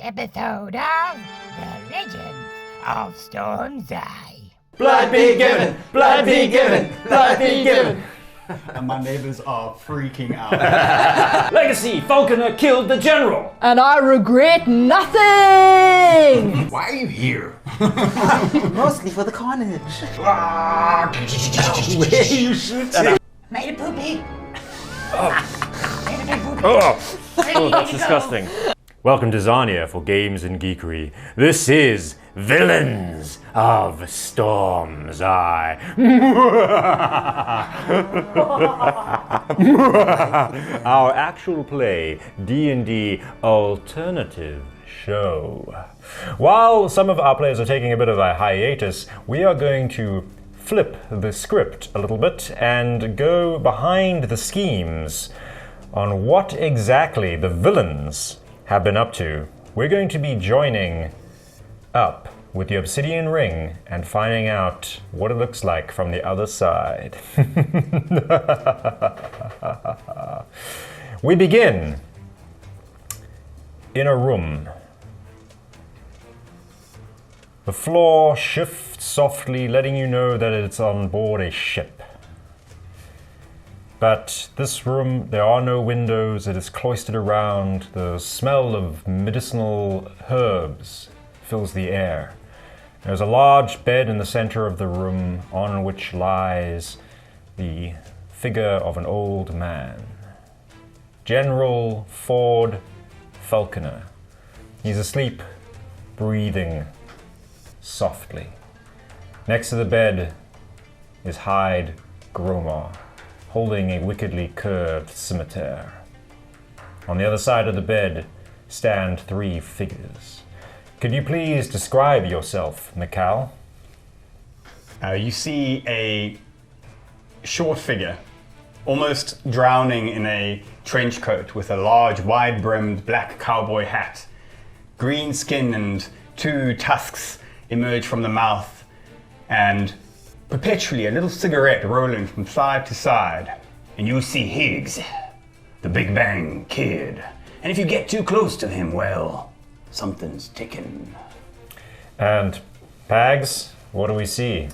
episode of The Legends of Storm's Eye. Blood be given! Blood be given! Blood be given! And my neighbors are freaking out. Legacy, Falconer killed the general! And I regret nothing! Why are you here? Mostly for the carnage. Where are you shooting? Made a poopy. Made a big poopy. Oh, that's disgusting. Welcome to Zarnia for Games and Geekery. This is Villains of Storm's Eye. Our actual play D&D alternative show. While some of our players are taking a bit of a hiatus, we are going to flip the script a little bit and go behind the schemes on what exactly the villains have been up to. We're going to be joining up with the Obsidian Ring and finding out what it looks like from the other side. We begin in a room. The floor shifts softly, letting you know that it's on board a ship. But this room, there are no windows, it is cloistered around. The smell of medicinal herbs fills the air. There's a large bed in the center of the room on which lies the figure of an old man. General Ford Falconer. He's asleep, breathing softly. Next to the bed is Hyde Gromar, holding a wickedly curved scimitar. On the other side of the bed stand three figures. Could you please describe yourself, Mikal? You see a short figure, almost drowning in a trench coat with a large, wide-brimmed black cowboy hat. Green skin and two tusks emerge from the mouth, and perpetually a little cigarette rolling from side to side. And you see Higgs, the Big Bang Kid. And if you get too close to him, well, something's ticking. And Pags, what do we see?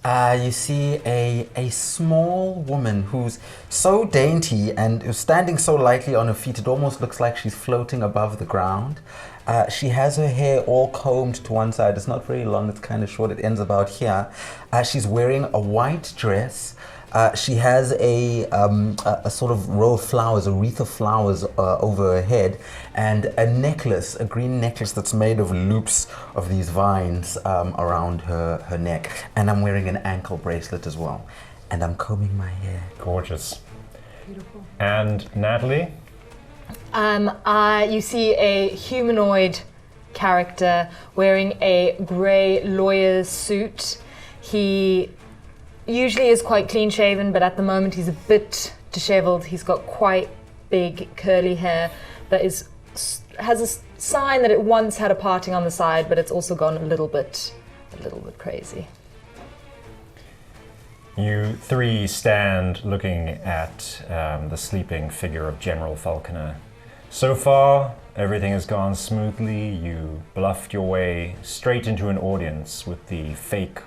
You see a small woman who's so dainty and who's standing so lightly on her feet, it almost looks like she's floating above the ground. She has her hair all combed to one side. It's not very long, it's kind of short, it ends about here. She's wearing a white dress. She has a sort of row of flowers, a wreath of flowers over her head, and a necklace, a green necklace that's made of loops of these vines around her neck. And I'm wearing an ankle bracelet as well. And I'm combing my hair. Gorgeous. Beautiful. And Natalie? You see a humanoid character wearing a grey lawyer's suit. He usually is quite clean shaven, but at the moment he's a bit disheveled. He's got quite big curly hair that has a sign that it once had a parting on the side, but it's also gone a little bit crazy. You three stand looking at the sleeping figure of General Falconer. So far, everything has gone smoothly. You bluffed your way straight into an audience with the fake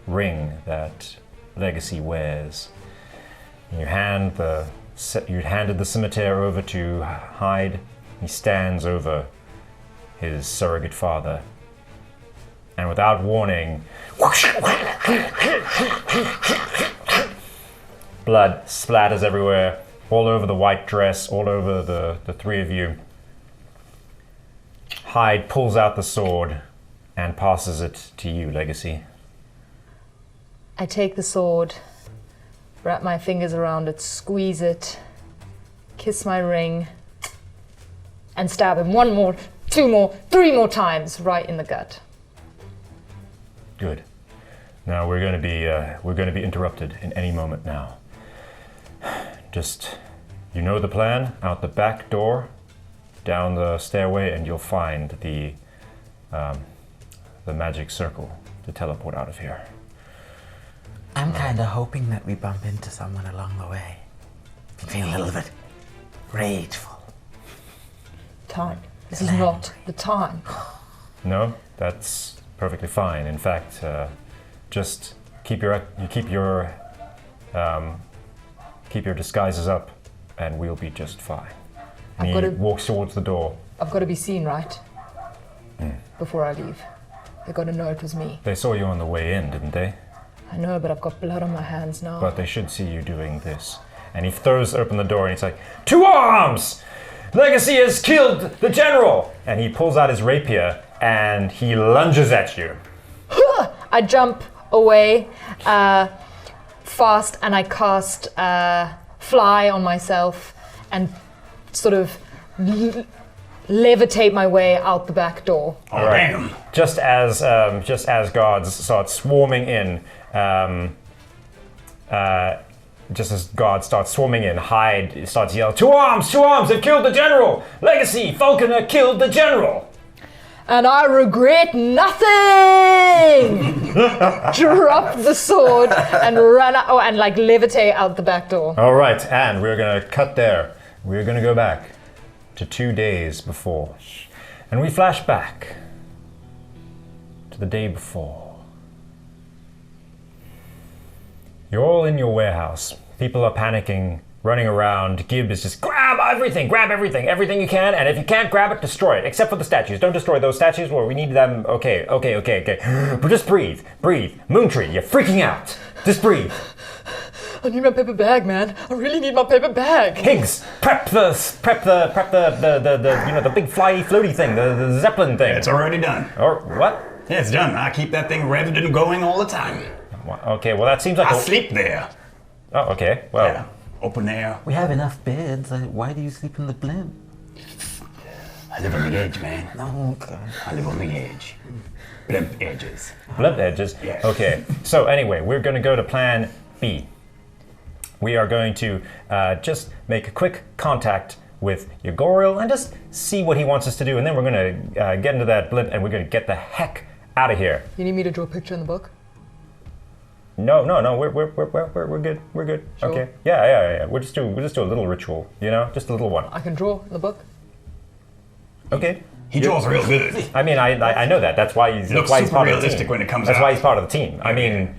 ring that Legacy wears. You handed the scimitar over to Hyde. He stands over his surrogate father. And without warning, blood splatters everywhere, all over the white dress, all over the three of you. Hyde pulls out the sword and passes it to you, Legacy. I take the sword, wrap my fingers around it, squeeze it, kiss my ring, and stab him one more, two more, three more times right in the gut. Good. Now we're going to be interrupted in any moment now. Just, you know the plan. Out the back door, down the stairway, and you'll find the magic circle to teleport out of here. I'm kind of hoping that we bump into someone along the way. Feeling a little bit rageful. Time. This is not the time. No, that's perfectly fine. In fact, just keep your disguises up, and we'll be just fine. And he walks towards the door. I've got to be seen, right? Before I leave. They've got to know it was me. They saw you on the way in, didn't they? I know, but I've got blood on my hands now. But they should see you doing this. And he throws open the door and he's like, "To arms! Legacy has killed the general!" And he pulls out his rapier and he lunges at you. I jump away fast and I cast Fly on myself and sort of levitate my way out the back door. Oh, damn. Just as guards start swarming in, Hyde starts yelling, "To arms! To arms! They've killed the general! Legacy! Falconer killed the general!" And I regret nothing! Drop the sword and run out, and like levitate out the back door. All right, and we're gonna cut there. We're gonna go back to 2 days before. And we flash back to the day before. You're all in your warehouse. People are panicking, running around. Gib is just grab everything you can, and if you can't grab it, destroy it, except for the statues. Don't destroy those statues, well, we need them. Okay. But just breathe. Moontree, you're freaking out. Just breathe. I need my paper bag, man. I really need my paper bag. Higgs, prep the the big floaty thing, the Zeppelin thing. It's already done. Or what? Yeah, it's done. I keep that thing revved and going all the time. Okay, well that seems like I sleep there. Oh, okay. Well, Yeah. Open air. We have enough beds. Why do you sleep in the blimp? I live on the edge, man. Oh, God. I live on the edge. Blimp edges. Blimp edges. Yeah. Okay. So anyway, we're going to go to Plan B. We are going to just make a quick contact with Yagoriel and just see what he wants us to do, and then we're going to get into that blimp and we're going to get the heck out of here. You need me to draw a picture in the book? No, we're good. We're good. Sure. Okay. Yeah. We'll just do a little ritual, just a little one. I can draw in the book. Okay. He draws real good. I mean, I know that. That's why he's Looks part super of the realistic team. when it comes That's out. why he's part of the team. I mean,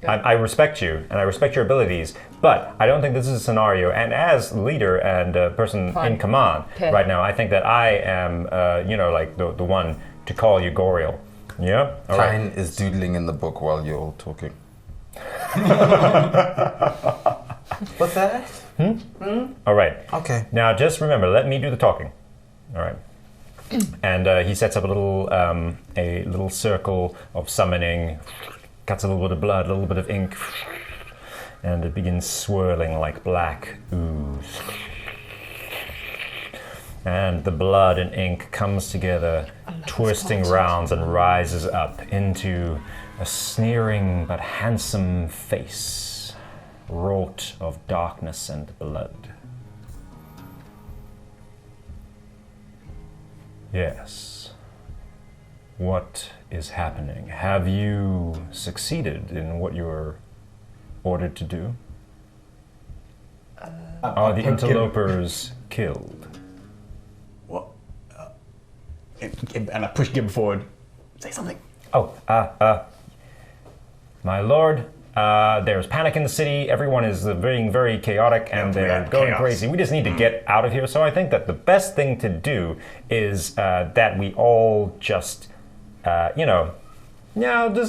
I respect you and I respect your abilities, but I don't think this is a scenario. And as leader and person in command right now, I think that I am, like the one to call you Goriel. Yeah. All right. Tyne is doodling in the book while you're all talking. What's that? All right. Okay. Now just remember, let me do the talking. All right. And he sets up a little circle of summoning, cuts a little bit of blood, a little bit of ink, and it begins swirling like black ooze. And the blood and ink comes together, twisting rounds, and rises up into a sneering but handsome face, wrought of darkness and blood. Yes. What is happening? Have you succeeded in what you're ordered to do? Are the interlopers killed? What? And I push Gib forward. Say something. Oh, my lord, there's panic in the city. Everyone is being very chaotic and they're going crazy. We just need to get out of here. So I think that the best thing to do is that we all just, just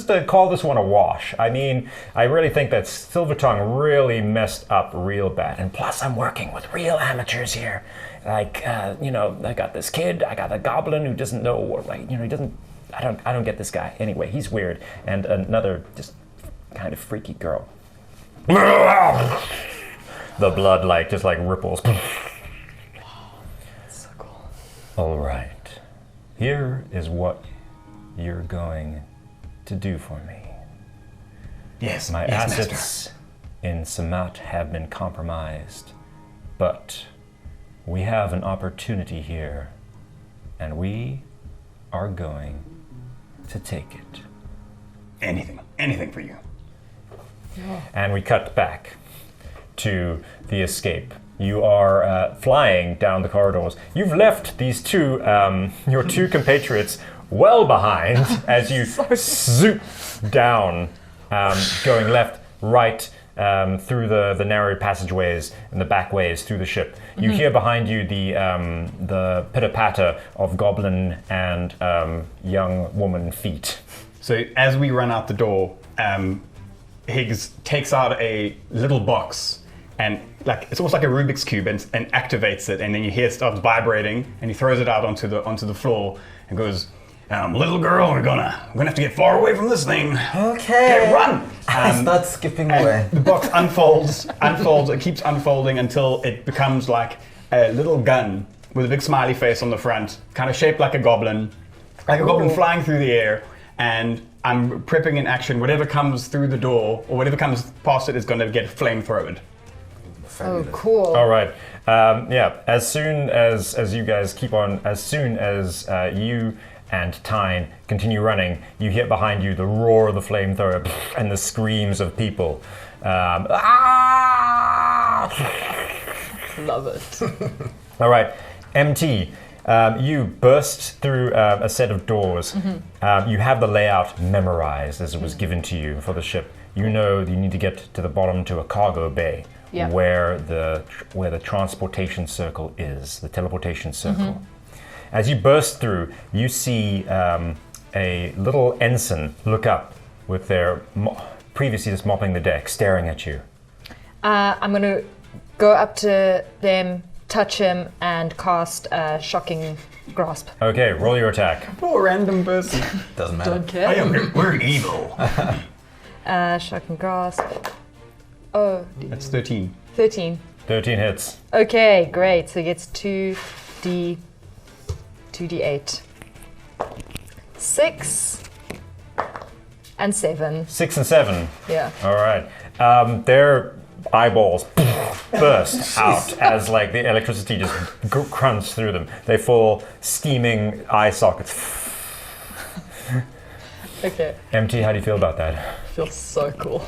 to call this one a wash. I mean, I really think that Silvertongue really messed up real bad. And plus, I'm working with real amateurs here. Like, I got this kid, I got a goblin who doesn't know, or he doesn't. I don't get this guy. Anyway, he's weird, and another just kind of freaky girl. The blood just ripples. So cool. All right, here is what you're going to do for me. Yes. My yes, assets master. in Samat have been compromised, but we have an opportunity here, and we are going to take it. Anything for you. And we cut back to the escape you are flying down the corridors. You've left these two, your two compatriots, well behind as you zoop down, going left, right, through the narrow passageways and the back ways through the ship. You hear behind you the pitter-patter of goblin and young woman feet. So as we run out the door, Higgs takes out a little box and it's almost like a Rubik's Cube and activates it, and then you hear it starts vibrating, and he throws it out onto the floor and goes, "Little girl, we're gonna have to get far away from this thing. Okay. Okay, run!" I start skipping away. The box unfolds, it keeps unfolding until it becomes like a little gun with a big smiley face on the front, kind of shaped like a goblin flying through the air, and I'm prepping in action. Whatever comes through the door, or whatever comes past it is going to get flamethrowed. Oh, cool. All right. As soon as you guys keep on, as soon as you and Tyne continue running, you hear behind you the roar of the flamethrower and the screams of people. Love it. All right. MT, you burst through a set of doors. You have the layout memorized as it was given to you for the ship. You know you need to get to the bottom to a cargo bay. Yeah. Where the transportation circle is, the teleportation circle. As you burst through, you see a little ensign look up with their previously just mopping the deck, staring at you. I'm going to go up to them, touch him, and cast Shocking Grasp. Okay, roll your attack. Poor random person. Doesn't matter. Don't care. We're evil. Shocking Grasp. Oh, That's 13. 13. 13 hits. Okay, great. So he gets 2d8. 6 and 7. 6 and 7. Yeah. All right. Their eyeballs burst out as like the electricity just crunches through them. They fall steaming eye sockets. Okay. MT, how do you feel about that? Feels so cool.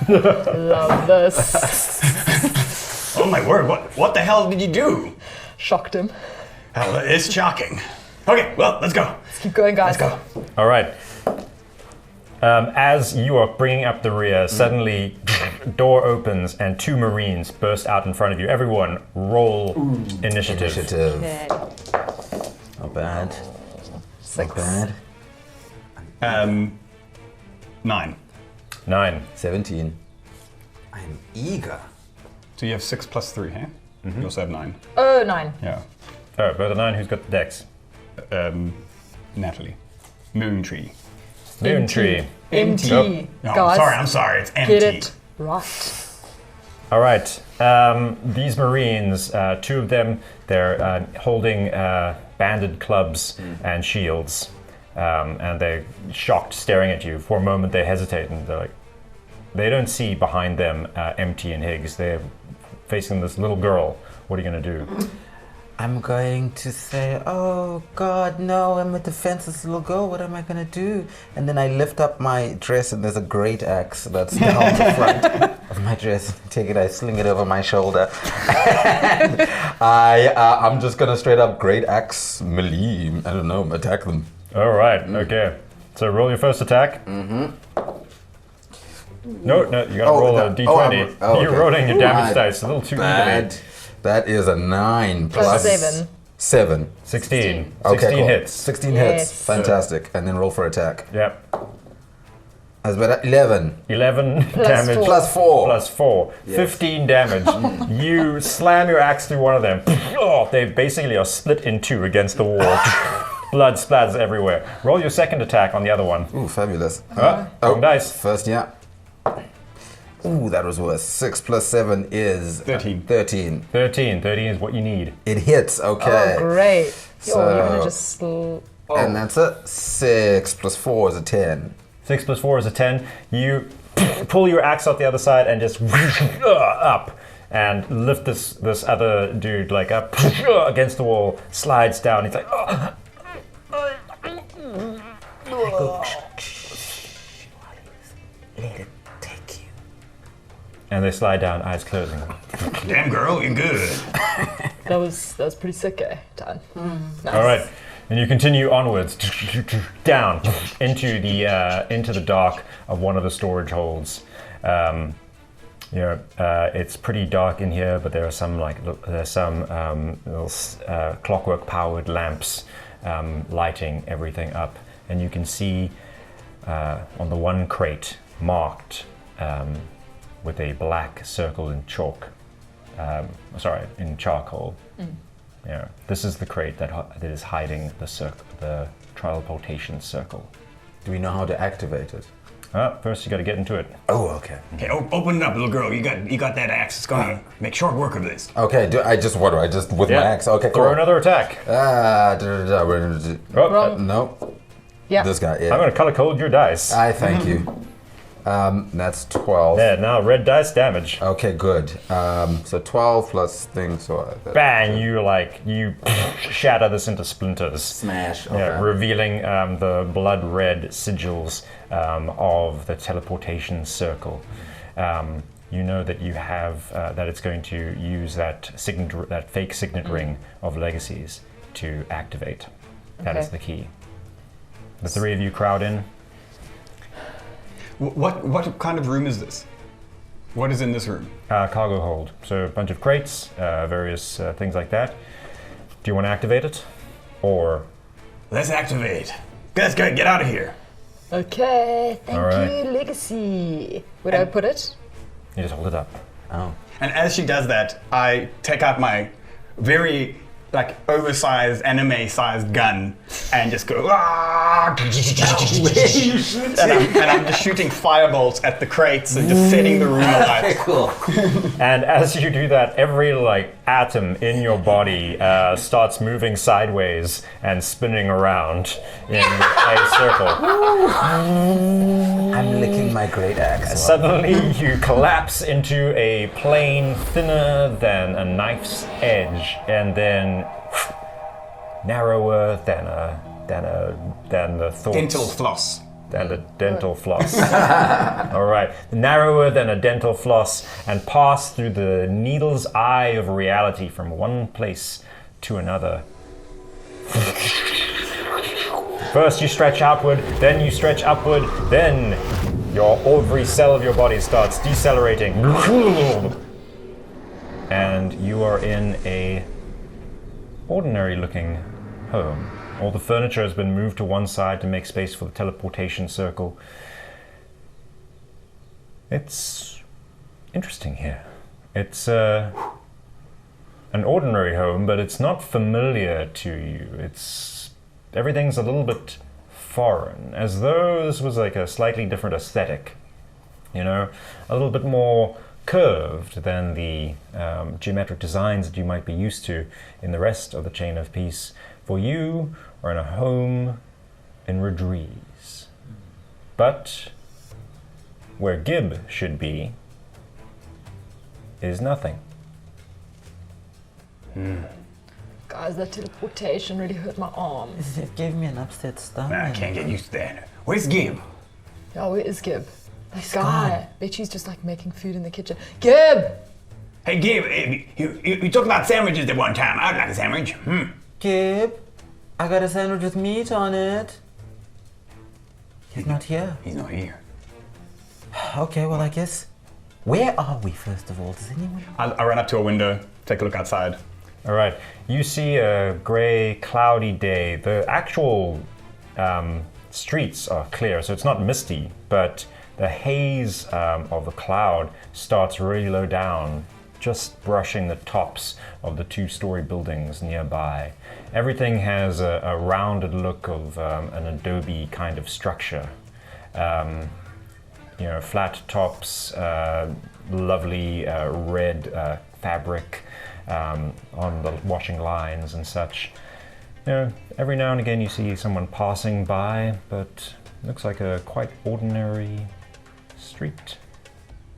Love this. Oh my word! What the hell did you do? Shocked him. Hell, it's shocking. Okay, well, let's go. Let's keep going, guys. Let's go. All right. As you are bringing up the rear, suddenly door opens and two Marines burst out in front of you. Everyone, roll initiative. Okay. Not bad. 6. Not bad. 9. 9. 17. I'm eager. So you have 6 plus 3, huh? You also have 9. Oh, 9. Yeah. All right, both a 9. Who's got the dex? Natalie. Moontree. Moontree. MT. Nope. No, Guys, I'm sorry. It's empty. get it right. All right. These Marines, two of them, they're holding banded clubs and shields. And they're shocked, staring at you. For a moment, they hesitate, and they're like, they don't see behind them MT and Higgs. They're facing this little girl. What are you going to do? I'm going to say, oh God, no, I'm a defenseless little girl. What am I going to do? And then I lift up my dress, and there's a great axe that's down the front of my dress. Take it, I sling it over my shoulder. And I'm just going to straight up great axe melee, I don't know, attack them. All right. Okay. So roll your first attack. No, you got to roll a d20. You're okay. rolling your damage dice a little too evenly. That is a 9 Plus plus 7. 7. 16. Okay, 16 cool. hits. 16 Yes. hits. Fantastic. And then roll for attack. Yep. That's better. 11. 11 damage. 4. Plus 4. Plus 4. Yes. 15 damage. You slam your axe through one of them. Oh, they basically are split in two against the wall. Blood splatters everywhere. Roll your second attack on the other one. Ooh, fabulous. Wrong dice. First, yeah. Ooh, that was worse. 6 plus 7 is 13. 13. 13. 13 is what you need. It hits, okay. Oh, great. So- You're going to just... And that's a 6 plus 4 is a 10. 6 plus 4 is a 10. You pull your axe out the other side and just up and lift this other dude like up against the wall, slides down. He's like, oh. Let it take you. And they slide down, eyes closing. Damn girl, you're good. That was pretty sick, eh? Done. Nice. All right, and you continue onwards, down into the dark of one of the storage holds. It's pretty dark in here, but there are some little clockwork-powered lamps lighting everything up, and you can see on the one crate marked with a black circle in chalk. In charcoal. Yeah, this is the crate that is hiding the teleportation circle. Do we know how to activate it? First, you got to get into it. Oh, okay. Okay, open it up, little girl. You got that axe. It's gonna make short work of this. Okay, with my axe? Okay, cool. Throw another attack. No. Yeah. This guy, yeah. I'm going to color code your dice. I thank you. That's 12. Yeah, now red dice damage. Okay, good. So 12 plus thing, so... Bang! You shatter this into splinters. Smash. Okay. Yeah, revealing the blood-red sigils of the teleportation circle. You know that you have that it's going to use that fake signet ring of legacies to activate. That is the key. The three of you crowd in. What kind of room is this? What is in this room? Cargo hold. So a bunch of crates, various things like that. Do you want to activate it? Or... Let's activate. Let's get out of here. Okay, thank All right. you, Legacy. Where do I put it? You just hold it up. Oh. And as she does that, I take out my very oversized anime-sized gun and just go. And I'm just shooting firebolts at the crates and just setting the room alight. Cool. And as you do that, every atom in your body starts moving sideways and spinning around in a circle. I'm licking my great axe. Suddenly, you collapse into a plane thinner than a knife's edge, and then narrower than the thoughts. Dental floss. Than a dental floss. All right, narrower than a dental floss, and pass through the needle's eye of reality from one place to another. First you stretch outward, then you stretch upward, then every cell of your body starts decelerating. And you are in a ordinary looking home. All the furniture has been moved to one side to make space for the teleportation circle. It's interesting here. It's an ordinary home, but it's not familiar to you. Everything's a little bit foreign, as though this was a slightly different aesthetic. A little bit more curved than the geometric designs that you might be used to in the rest of the Chain of Peace. For you are in a home in Redrees. But where Gib should be is nothing. Guys, that teleportation really hurt my arm. It gave me an upset stomach. I can't get used to that. Where's Gib? Oh, where is Gib? That guy. Bet she's just making food in the kitchen. Gib! Hey, Gib, you talked about sandwiches at one time. I'd like a sandwich. Gib, I got a sandwich with meat on it. He's not here. He's not here. Okay, well, I guess. Where are we, first of all? Does anyone? I run up to a window, take a look outside. All right, you see a gray, cloudy day. The actual streets are clear, so it's not misty, but the haze of the cloud starts really low down, just brushing the tops of the two-story buildings nearby. Everything has a rounded look of an adobe kind of structure. Flat tops, lovely red fabric on the washing lines and such. Every now and again you see someone passing by, but it looks like a quite ordinary street.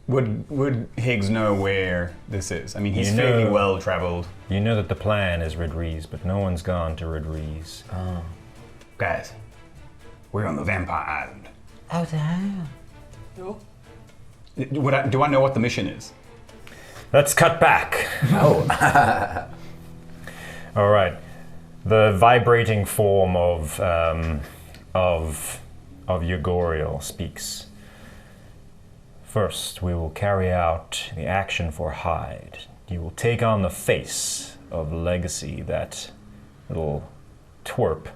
Would Higgs know where this is? I mean, he's fairly well traveled. You know that the plan is Redrees, but no one's gone to Redrees. Oh. Guys, we're on the Vampire Island. Oh, damn. Do I know what the mission is? Let's cut back. Oh. All right. The vibrating form of Yogoriel speaks. First, we will carry out the action for Hyde. You will take on the face of Legacy, that little twerp,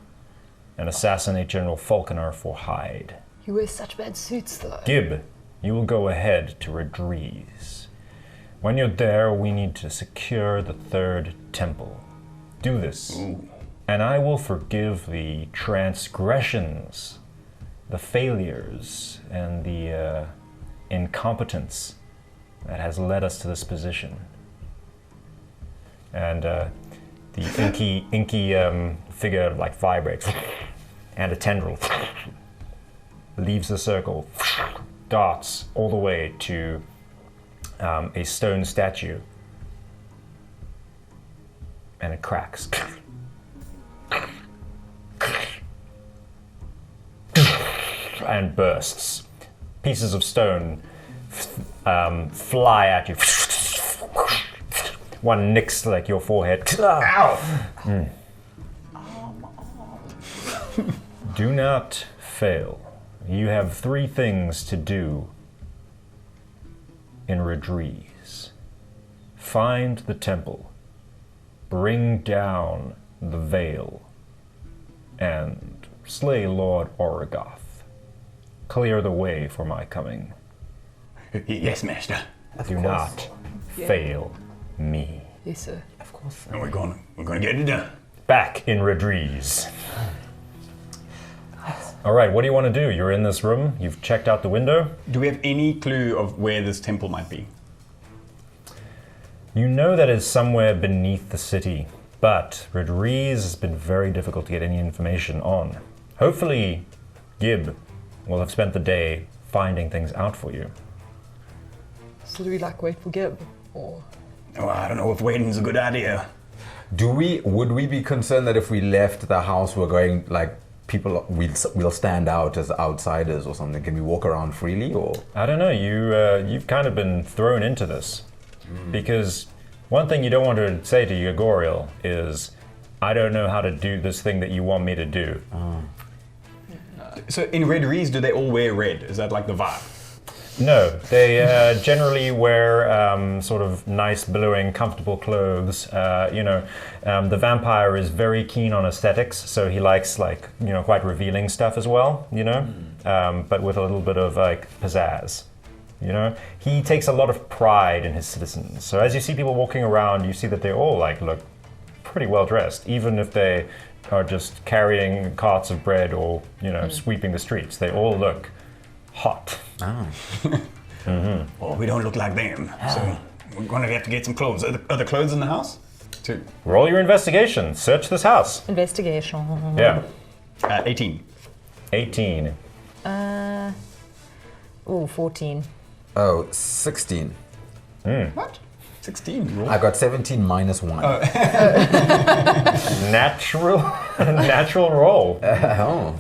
and assassinate General Falconer for Hyde. You wear such bad suits, though. Gib, you will go ahead to Redrees. When you're there, we need to secure the third temple. Do this, and I will forgive the transgressions, the failures, and the incompetence that has led us to this position. And the inky figure like vibrates, and a tendril leaves the circle, darts all the way to a stone statue, and it cracks. And bursts. Pieces of stone fly at you. One nicks like your forehead. Ow! Do not fail. You have 3 things to do in Redrees. Find the temple, bring down the veil, and slay Lord Orogoth. Clear the way for my coming. Yes, Master. Do not fail me. Yes, sir. Of course. And we're gonna get it done. Back in Redrees. All right, what do you want to do? You're in this room. You've checked out the window. Do we have any clue of where this temple might be? You know that it's somewhere beneath the city, but Redrees has been very difficult to get any information on. Hopefully, Gib will have spent the day finding things out for you. So do we wait for Gib? Or Oh, I don't know if waiting's a good idea. Would we be concerned that if we left the house, we're going people will stand out as outsiders or something? Can we walk around freely, or? I don't know. You've kind of been thrown into this because one thing you don't want to say to Yogoriel is, "I don't know how to do this thing that you want me to do." So in Redrees, do they all wear red? Is that like the vibe? No, they generally wear sort of nice, billowing, comfortable clothes. The vampire is very keen on aesthetics, so he likes quite revealing stuff as well. But with a little bit of pizzazz. He takes a lot of pride in his citizens. So as you see people walking around, you see that they all look pretty well dressed, even if they are just carrying carts of bread or sweeping the streets. They all look hot. Oh. Well, we don't look like them, so we're gonna have to get some clothes. Are there clothes in the house? Roll your investigation. Search this house. investigation. Yeah. 18. 18. 14. Oh, 16. What? 16. Roll. I got 17 minus 1. Natural roll.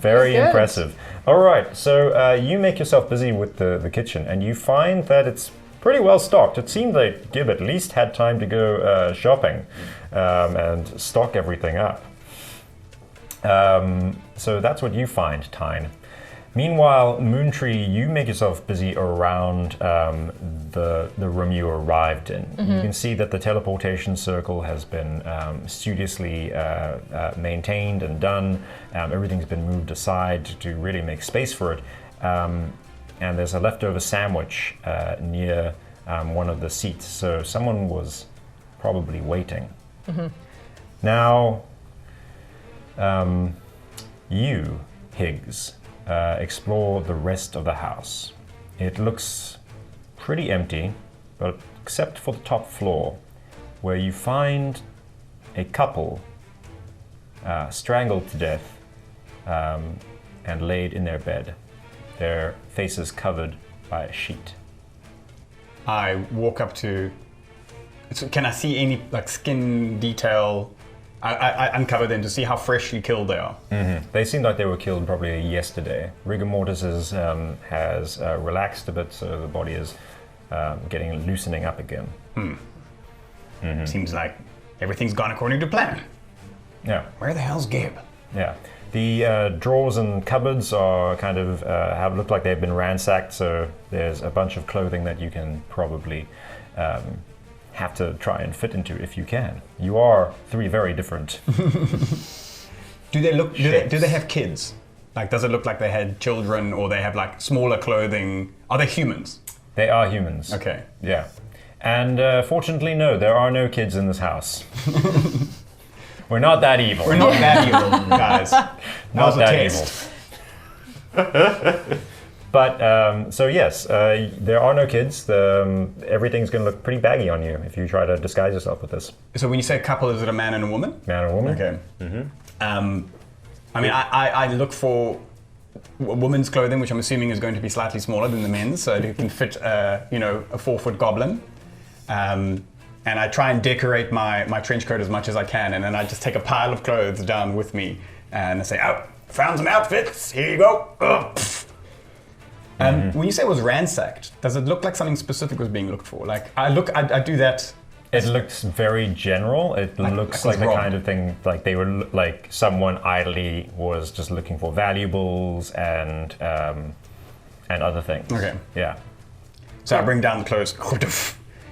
Very Good. impressive. All right, so you make yourself busy with the kitchen, and you find that it's pretty well stocked. It seemed like Gib at least had time to go shopping and stock everything up. So that's what you find, Tyne. Meanwhile, Moontree, you make yourself busy around the room you arrived in. Mm-hmm. You can see that the teleportation circle has been studiously maintained and done. Everything's been moved aside to really make space for it. And there's a leftover sandwich near one of the seats, so someone was probably waiting. Mm-hmm. Now, you, Higgs, explore the rest of the house. It looks pretty empty, but except for the top floor, where you find a couple strangled to death and laid in their bed, their faces covered by a sheet. I walk up to... So can I see any skin detail? I uncover them to see how freshly killed they are. Mm-hmm. They seem like they were killed probably yesterday. Rigor mortis has relaxed a bit, so the body is loosening up again. Seems like everything's gone according to plan. Yeah. Where the hell's Gib? Yeah. The drawers and cupboards are kind of have looked like they've been ransacked, so there's a bunch of clothing that you can probably have to try and fit into if you can. You are 3 very different. Do they look? Do they have kids? Like, does it look like they had children, or they have like smaller clothing? Are they humans? They are humans. Okay. Yeah. And fortunately, no, there are no kids in this house. We're not that evil. We're not that evil, guys. Not That was a that taste. evil. But, so yes, there are no kids. Everything's going to look pretty baggy on you if you try to disguise yourself with this. So when you say couple, is it a man and a woman? Man or woman? Okay. I mean, I look for a woman's clothing, which I'm assuming is going to be slightly smaller than the men's, so it can fit, a 4-foot goblin. And I try and decorate my trench coat as much as I can, and then I just take a pile of clothes down with me, and I say, "Oh, found some outfits. Here you go." When you say it was ransacked, does it look like something specific was being looked for? Like I do that. It looks very general. It looks like the kind of thing like they were like someone idly was just looking for valuables and other things. Okay. Yeah. So I bring down the clothes.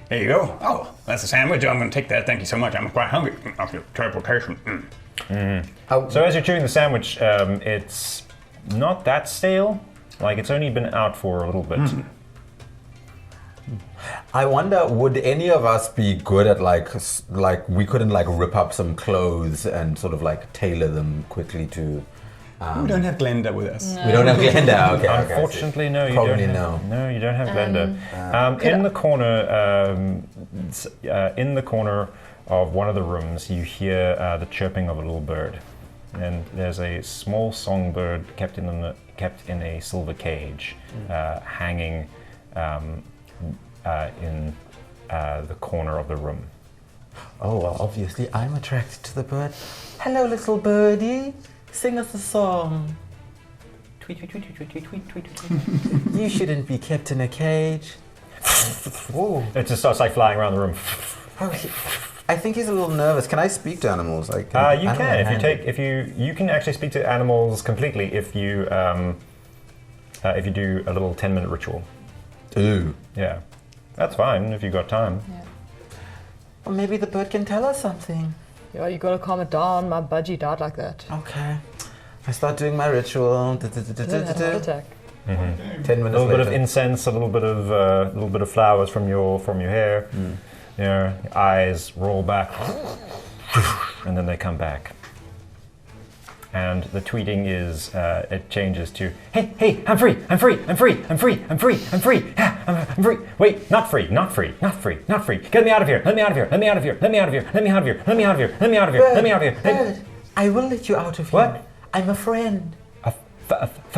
There you go. Oh, that's a sandwich. I'm going to take that. Thank you so much. I'm quite hungry after teleportation. So as you're chewing the sandwich, it's not that stale. Like it's only been out for a little bit. I wonder, would any of us be good at like we couldn't like rip up some clothes and sort of like tailor them quickly to. We don't have Glenda with us. We don't have Glenda. Okay. Unfortunately, no. You Probably don't no. No, you don't have Glenda. In the corner of one of the rooms, you hear the chirping of a little bird, and there's a small songbird kept in a silver cage, hanging in the corner of the room. Oh, well, obviously I'm attracted to the bird. Hello, little birdie. Sing us a song. Tweet, tweet, tweet, tweet, tweet, tweet, tweet, tweet. You shouldn't be kept in a cage. Oh, It just starts like flying around the room. I think he's a little nervous. Can I speak to animals? Like, You can you can actually speak to animals completely if you do a little 10-minute ritual. Ooh. Yeah, that's fine if you got time. Well, maybe the bird can tell us something. Yeah, you gotta calm it down. My budgie died like that. Okay. I start doing my ritual. Then had a heart attack. 10 minutes A little later. bit of incense, a little bit of flowers from your hair. Your eyes roll back, and then they come back. And the tweeting is it changes to hey, I'm free. Wait, not free. Get me out of here. Let me out of here. Bird, I will let you out of here. What? I'm a friend. A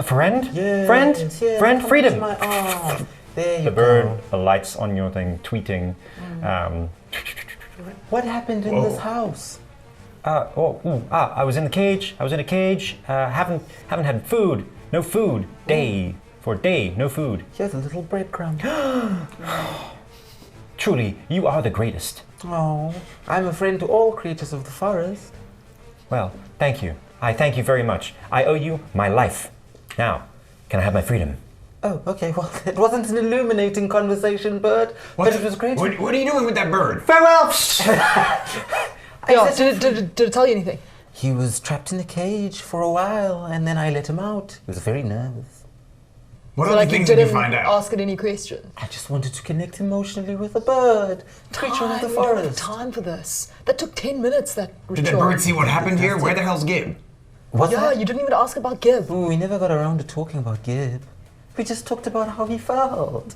friend? Yes, Friend? yes, Friend? come Freedom. to my arms. There you The go. bird alights on your thing, tweeting. What happened in this house? I was in the cage. Haven't had food. No food. Day. No food. Here's a little breadcrumb. Truly, you are the greatest. Oh, I'm a friend to all creatures of the forest. Well, thank you. I thank you very much. I owe you my life. Now, can I have my freedom? Oh, okay. Well, it wasn't an illuminating conversation, bird, but it was great. What are you doing with that bird? Farewell! Yeah, did it tell you anything? He was trapped in a cage for a while, and then I let him out. He was very nervous. What So other like you things did you didn't find out? ask it any questions. I just wanted to connect emotionally with a bird, creature of the We don't have forest. time for this. That took 10 minutes. That Did that ritual. bird see what happened here? Where the hell's Gib? Was Yeah, that? you didn't even ask about Gib. Ooh, we never got around to talking about Gib. We just talked about how he felt.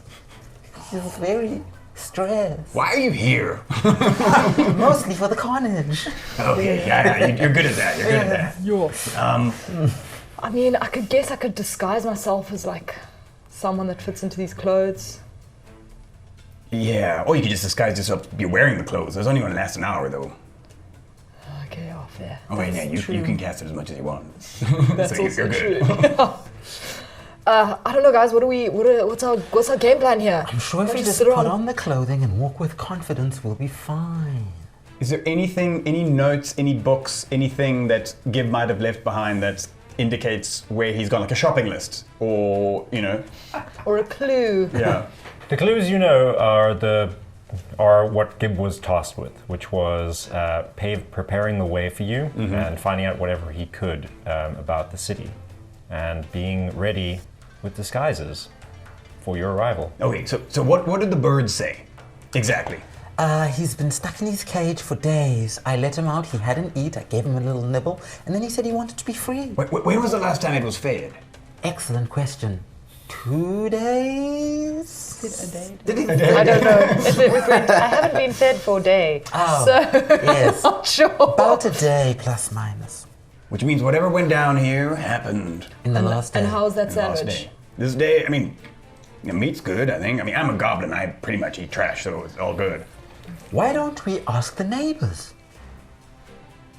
He was very stressed. Why are you here? Mostly for the carnage. Okay, yeah, you're good at that. You're good at that. I mean, I could disguise myself as like someone that fits into these clothes. Yeah, or you could just disguise yourself to be wearing the clothes. It's only going to last an hour, though. Okay, fair. Oh wait, yeah, you can cast it as much as you want. That's So also you're true. good. I don't know, guys. What's our game plan here? I'm sure if we just sit put around. on the clothing and walk with confidence, we'll be fine. Is there anything, any notes, any books, anything that Gib might have left behind that indicates where he's gone, like a shopping list, or Or a clue. Yeah. The clues you know are what Gib was tasked with, which was preparing the way for you and finding out whatever he could about the city, and being ready with disguises for your arrival. Okay, so what did the birds say exactly? He's been stuck in his cage for days. I let him out, he hadn't eaten, I gave him a little nibble, and then he said he wanted to be free. When was the last time it was fed? Excellent question. 2 days? Did he? I don't know. I haven't been fed for a day. Oh, So yes. not sure. About a day, plus minus. Which means whatever went down here happened In the last day. And how's that in the last sandwich? day. This day, I mean, the meat's good, I think. I mean, I'm a goblin, I pretty much eat trash, so it's all good. Why don't we ask the neighbors?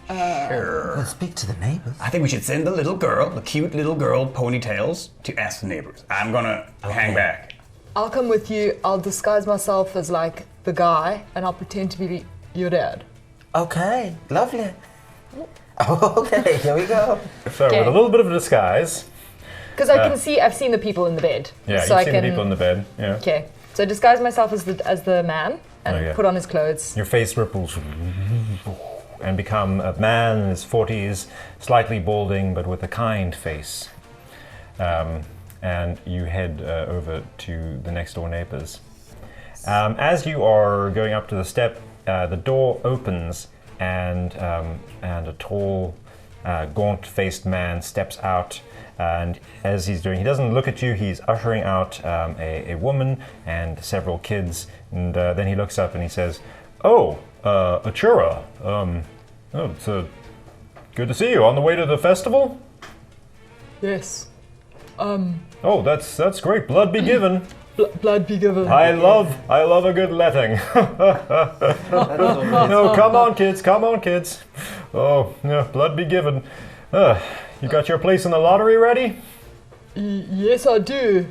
Sure. We'll speak to the neighbors. I think we should send the cute little girl, ponytails, to ask the neighbors. I'm gonna hang back. I'll come with you. I'll disguise myself as like the guy, and I'll pretend to be your dad. Okay, lovely. Okay, here we go. So with a little bit of a disguise. Because I can see, I've seen the people in the bed. Yeah, so you've seen the people in the bed. Yeah. Okay, so disguise myself as the man and Okay. put on his clothes. Your face ripples and become a man in his 40s, slightly balding but with a kind face. And you head over to the next door neighbors. As you are going up to the step, the door opens and a tall, gaunt-faced man steps out. And as he's doing, he doesn't look at you, he's ushering out a woman and several kids. And then he looks up and he says, "Oh, Achura, it's good to see you. On the way to the festival?" Yes. "Oh, that's great. Blood be given. Blood be given. I love a good letting." No, come on, kids. Oh, yeah, blood be given. You got your place in the lottery ready? Yes, I do.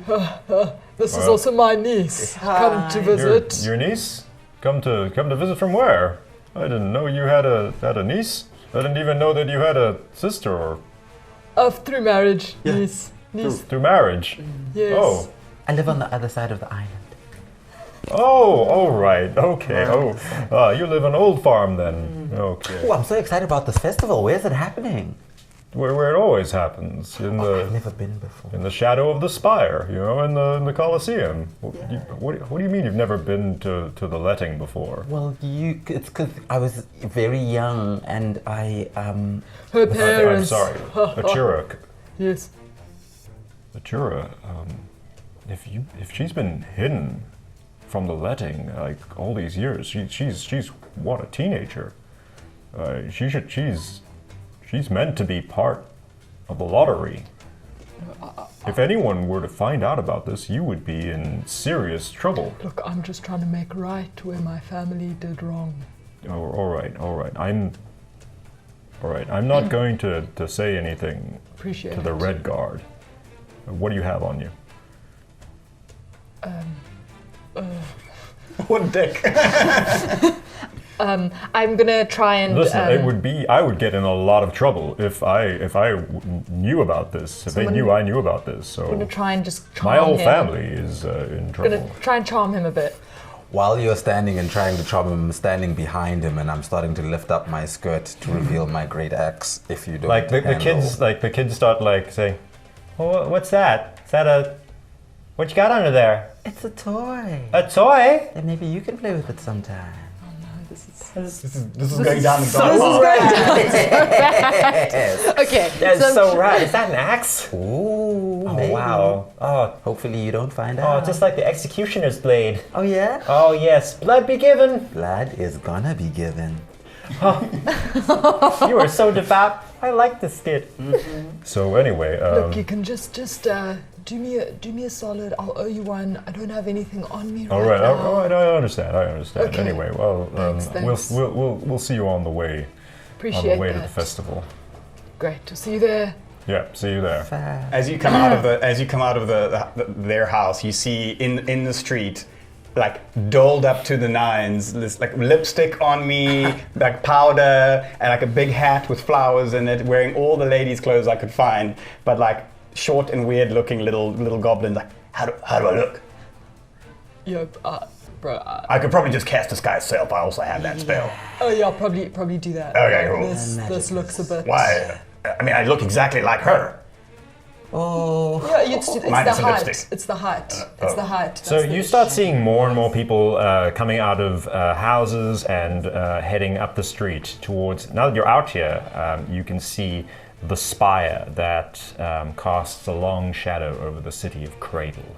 This is also my niece. Come to visit. Your niece? Come to visit from where? I didn't know you had a niece. I didn't even know that you had a sister or Through marriage, niece. through marriage. Yes. Oh. I live on the other side of the island. Oh, all right. Okay. Oh, you live on Old Farm then. Okay. Oh, I'm so excited about this festival. Where's it happening? Where it always happens in I've the never been before. in the shadow of the spire, in the Colosseum. What do you mean you've never been to the letting before? Well, it's because I was very young and I, Her I'm parents. sorry, Achura. Yes. Achura, if she's been hidden from the letting like all these years, she's what, a teenager. She's meant to be part of the lottery. If anyone were to find out about this, you would be in serious trouble. Look, I'm just trying to make right where my family did wrong. Oh, all right. I'm not going to say anything Appreciate to the it. Red Guard. What do you have on you? What dick? I'm gonna try and. Listen, I would get in a lot of trouble if I knew about this. If they knew I knew about this. So I'm gonna try and just charm my whole him. family is in I'm trouble. gonna try and charm him a bit. while you're standing and trying to charm him, I'm standing behind him and I'm starting to lift up my skirt to reveal my great axe. If you don't Like the kids start like saying, "Oh, what's that? Is that a? What you got under there? It's a toy. A toy? And maybe you can play with it sometime. This is going down the dark hall. Okay. That's so right. Is that an axe? Ooh, Oh, maybe. wow. Oh, Hopefully you don't find out. just like the executioner's blade. Oh yeah? Oh yes, blood be given. Blood is gonna be given. You are so devout. I like this skit. So anyway, Look, you can just do me a solid. I'll owe you one. I don't have anything on me all right right, now. all right. I understand. Okay. Anyway, well, Thanks. we'll see you on the way. Appreciate On the way to the that. festival. Great. I'll see you there. Yeah, see you there. As you come out of their house, you see in the street, like dolled up to the nines, this like lipstick on me, like powder, and like a big hat with flowers in it, wearing all the ladies' clothes I could find, but like short and weird looking little goblins. Like, how do I look? Yeah, bro. I could probably just cast Disguise Self. I also have that spell. Oh yeah, probably do that. Okay, cool. This looks a bit. Why? I mean, I look exactly like her. Oh. Yeah, it's the Minus the height. lipstick. It's the height. It's the height. So That's the you issue. start seeing more and more people coming out of houses and heading up the street towards. Now that you're out here, you can see the spire that casts a long shadow over the city of Cradle.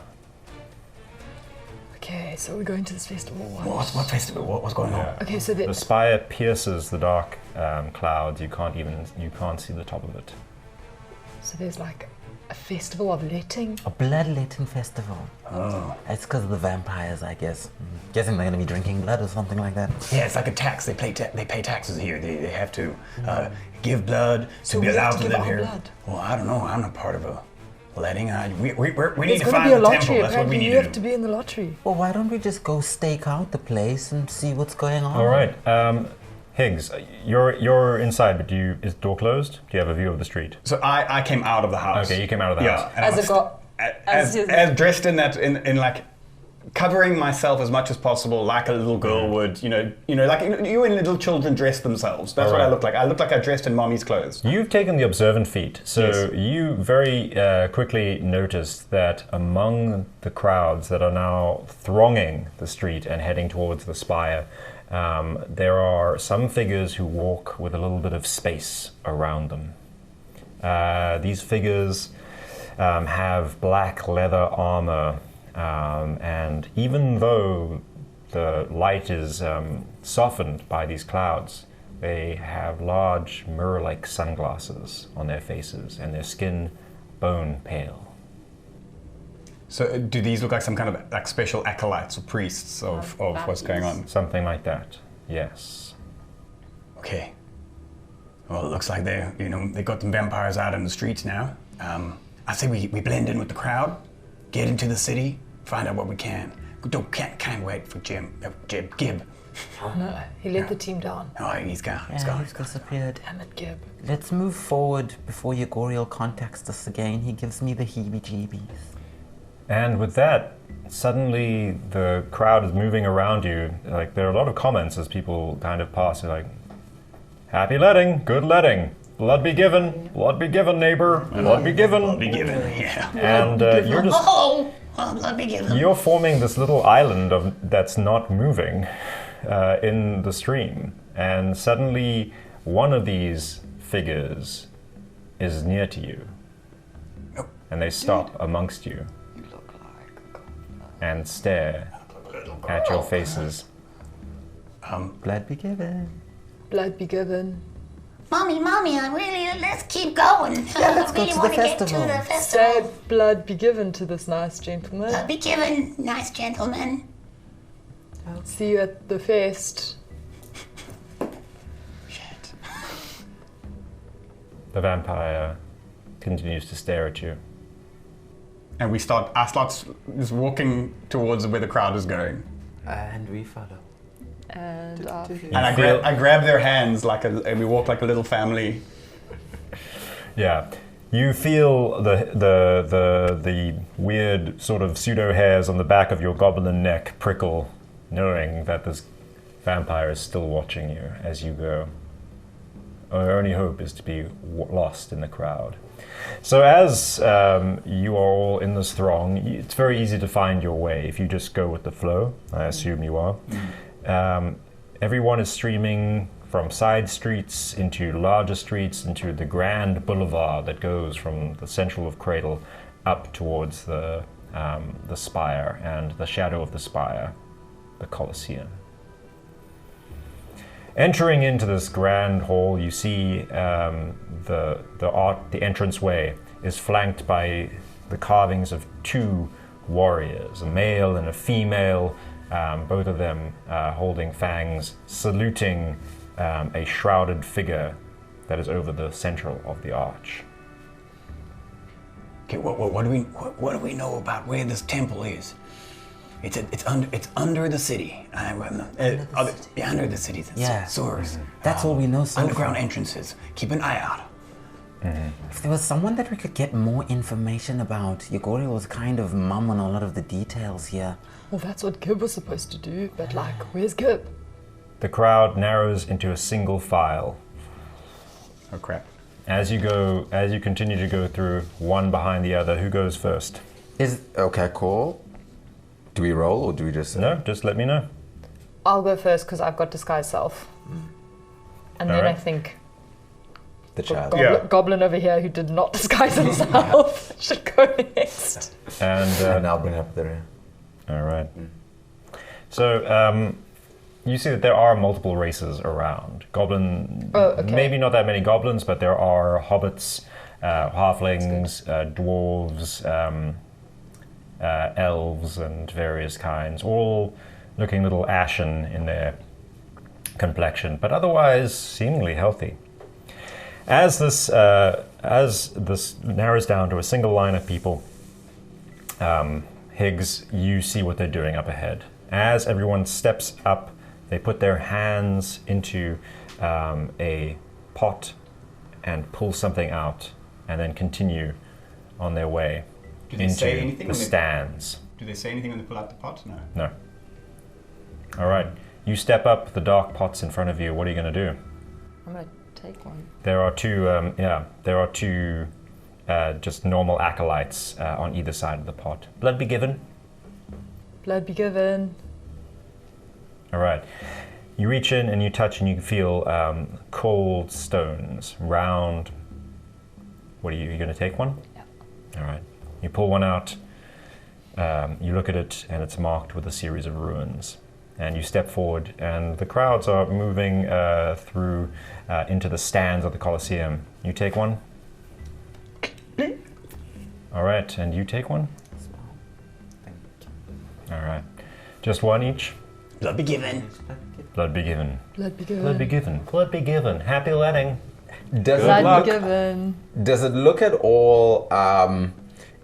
Okay, so we're going to this festival. What festival? What's going on? Okay, so The spire pierces the dark clouds. You can't see the top of it. so there's like a festival of letting. A bloodletting festival. Oh. It's because of the vampires, I guess. Guessing they're going to be drinking blood or something like that. Yeah, it's like a tax. They pay taxes here. They have to give blood So to be we have allowed to to give live our here. blood. Well, I don't know. I'm not part of a letting. We need There's to going to find be a the lottery. temple. That's what we Apparently, need you to have do. to be in the lottery. Well, why don't we just go stake out the place and see what's going on? All right, Higgs, you're inside, but is the door closed? Do you have a view of the street? So I came out of the house. Okay, you came out of the Yeah, house. and I was as dressed in that in like covering myself as much as possible, like a little girl would. You know, like you and little children dress themselves. That's what I look like. I look like I dressed in mommy's clothes. You've taken the observant feat, so Yes. you very quickly noticed that among the crowds that are now thronging the street and heading towards the spire, there are some figures who walk with a little bit of space around them. These figures have black leather armor, and even though the light is softened by these clouds, they have large mirror-like sunglasses on their faces and their skin bone pale. So do these look like some kind of like special acolytes or priests of what's going on? Something like that, yes. Okay. Well, it looks like they got them vampires out in the streets now. I say we blend in with the crowd, get into the city, find out what we can. Can't wait for Gib. No, he let the team down. Oh, he's gone. He's Yeah, gone. he's disappeared. Damn it, Gib. Let's move forward before Yegoriel contacts us again. He gives me the heebie-jeebies. And with that, suddenly the crowd is moving around you. Like, there are a lot of comments as people kind of pass. They're like, happy letting, good letting. Blood be given, neighbor. Blood be given. Blood be given, yeah. And you're just Blood be given. you're forming this little island that's not moving in the stream. And suddenly one of these figures is near to you. And they stop amongst you and stare at your faces. Blood be given. Blood be given. Mommy, let's keep going. Yeah, let's I go really to the want to get to festival. the festival. Say blood be given to this nice gentleman. Blood be given, nice gentleman. I'll see you at the fest. Shit. The vampire continues to stare at you. And I start just walking towards where the crowd is going. And we follow. And And I grab their hands and we walk like a little family. Yeah, you feel the weird sort of pseudo hairs on the back of your goblin neck prickle, knowing that this vampire is still watching you as you go. Our only hope is to be lost in the crowd. So as you are all in this throng, it's very easy to find your way if you just go with the flow. I assume you are. Everyone is streaming from side streets into larger streets into the grand boulevard that goes from the central of Cradle up towards the spire and the shadow of the spire, the Colosseum. Entering into this grand hall, you see the entranceway is flanked by the carvings of two warriors, a male and a female, both of them holding fangs, saluting a shrouded figure that is over the central of the arch. Okay, what do we know about where this temple is? It's under the city. Under the city. Yeah. Sewers. That's all we know so Underground far. entrances. Keep an eye out. If there was someone that we could get more information about, Yegori was kind of mum on a lot of the details here. Well, that's what Gib was supposed to do, but like, where's Gib? The crowd narrows into a single file. Oh crap. As you continue to go through, one behind the other, who goes first? Okay, cool. Do we roll or do we just... No, just let me know. I'll go first because I've got disguise self. And then Alright. I think The child. Goblin over here who did not disguise himself should go next. And I'll bring up the rear. all right. So you see that there are multiple races around. Maybe not that many goblins, but there are hobbits, halflings, dwarves, elves, and various kinds, all looking a little ashen in their complexion, but otherwise seemingly healthy. As this narrows down to a single line of people, Higgs, you see what they're doing up ahead. As everyone steps up, they put their hands into a pot and pull something out, and then continue on their way into the stands. Do they say anything when they pull out the pot? No. No. All right. You step up the dark pots in front of you. What are you going to do? I'm going to take one. There are two just normal acolytes on either side of the pot. Blood be given. Blood be given. All right. You reach in and you touch and you feel cold stones, round. What are you going to take one? Yeah. All right. You pull one out. You look at it and it's marked with a series of runes. And you step forward, and the crowds are moving through into the stands of the Colosseum. You take one. All right, and you take one. All right, just one each. Blood be given. Blood be given. Blood be given. Blood be given. Blood be given. Happy letting. Does Blood be given. Does it look at all?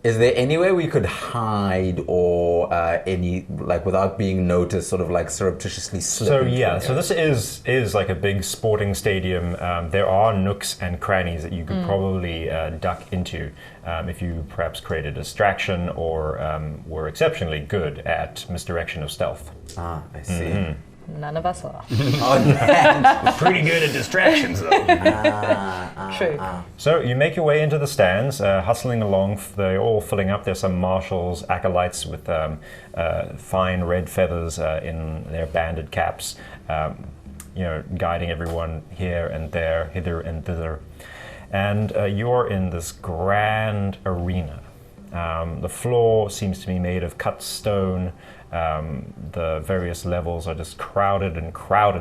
Is there any way we could hide or any without being noticed, sort of like surreptitiously slip? So yeah, so this is like a big sporting stadium. There are nooks and crannies that you could probably duck into if you perhaps create a distraction or were exceptionally good at misdirection of stealth. Ah, I see. None of us are. Pretty good at distractions, though. True. So you make your way into the stands, hustling along. They're all filling up. There's some marshals, acolytes with fine red feathers in their banded caps, guiding everyone here and there, hither and thither. And you're in this grand arena. The floor seems to be made of cut stone. The various levels are just crowded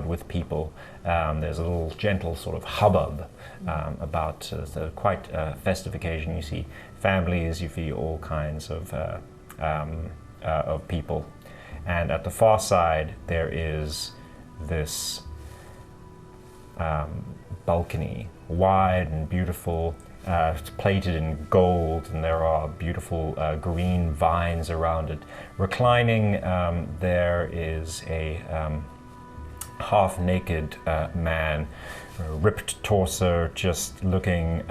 with people. There's a little gentle sort of hubbub about the quite festive occasion. You see families, you see all kinds of people. And at the far side, there is this balcony, wide and beautiful. It's plated in gold, and there are beautiful green vines around it. Reclining, there is a half-naked man, ripped torso, just looking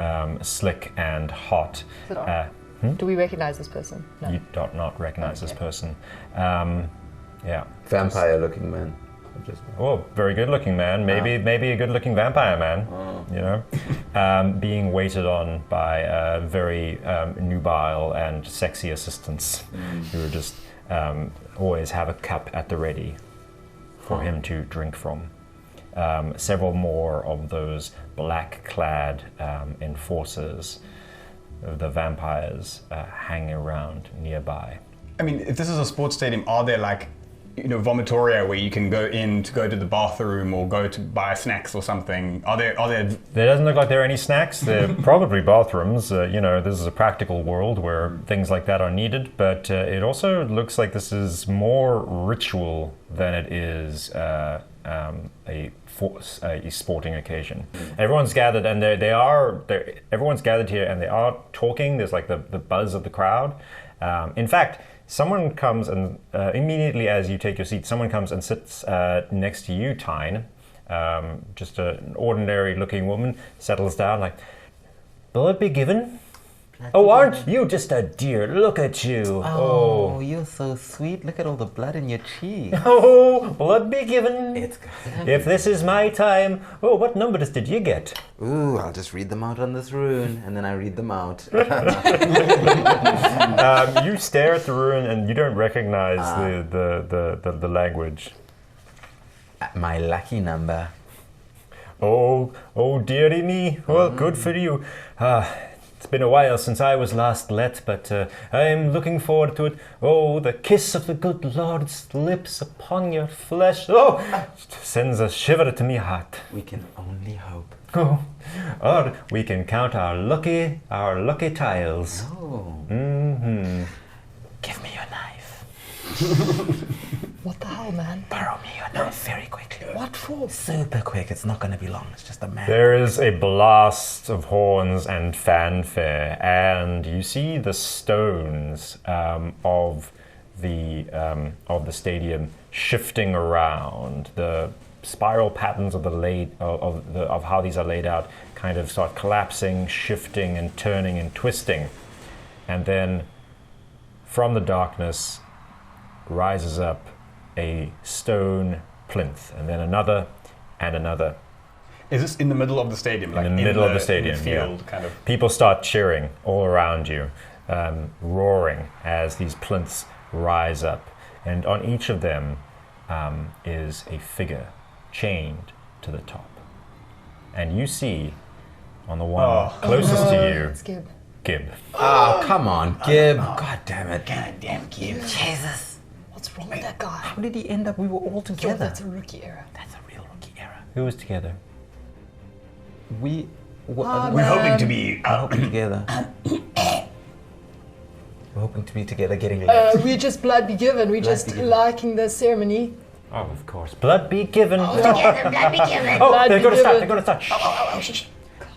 slick and hot. Is it on? Do we recognize this person? No. You do not recognize this person. Yeah. Vampire-looking man. Oh, very good-looking man. Maybe a good-looking vampire man. Being waited on by very nubile and sexy assistants who just always have a cup at the ready for him to drink from. Several more of those black-clad enforcers of the vampires hang around nearby. I mean, if this is a sports stadium, are there vomitoria where you can go to the bathroom or go to buy snacks or something? Are there? There doesn't look like there are any snacks. There are probably bathrooms. This is a practical world where things like that are needed, but it also looks like this is more ritual than it is a sporting occasion. Everyone's gathered, and everyone's gathered here, and they are talking. There's like the buzz of the crowd. In fact, someone comes and immediately as you take your seat, someone comes and sits next to you, Tyne. Just an ordinary-looking woman settles down, like, "Blood be given? Oh, aren't you just a dear? Look at you. Oh, you're so sweet. Look at all the blood in your cheek. Oh, blood be given. It's good. If this is my time. Oh, what numbers did you get? Ooh, I'll just read them out on this rune, and then I read them out. You stare at the rune and you don't recognize the language. My lucky number. Oh, dearie me. Well, good for you. It's been a while since I was last let, but I'm looking forward to it. Oh, the kiss of the good Lord's lips upon your flesh. Oh, sends a shiver to me heart. We can only hope. Oh, or we can count our lucky tiles. Oh. Mm-hmm. Give me your knife. What the hell, man? Borrow me your knife very quickly. What for? Super quick. It's not going to be long. It's just a man. There is a blast of horns and fanfare, and you see the stones of the stadium shifting around. The spiral patterns of of how these are laid out kind of start collapsing, shifting, and turning and twisting, and then from the darkness rises up a stone plinth, and then another and another. Is this in the middle of the stadium? In the middle of the stadium, in the field, yeah. kind of. People start cheering all around you, roaring as these plinths rise up, and on each of them is a figure chained to the top. And you see, on the one closest to you, It's Gib. Gib. Oh, come on, Gib. God damn it. God damn Gib. Jesus. What's wrong with that guy? How did he end up? We were all Yo, together. that's a rookie error. That's a real rookie error. Who was together? We were We're hoping to be. hoping together. We're hoping to be together, getting late. We just blood be given. We Blood just be given. liking the ceremony. Oh, of course. Blood be given. Together, blood be given. Oh, Blood they're be going to start. given. They're going to start. Oh, shh.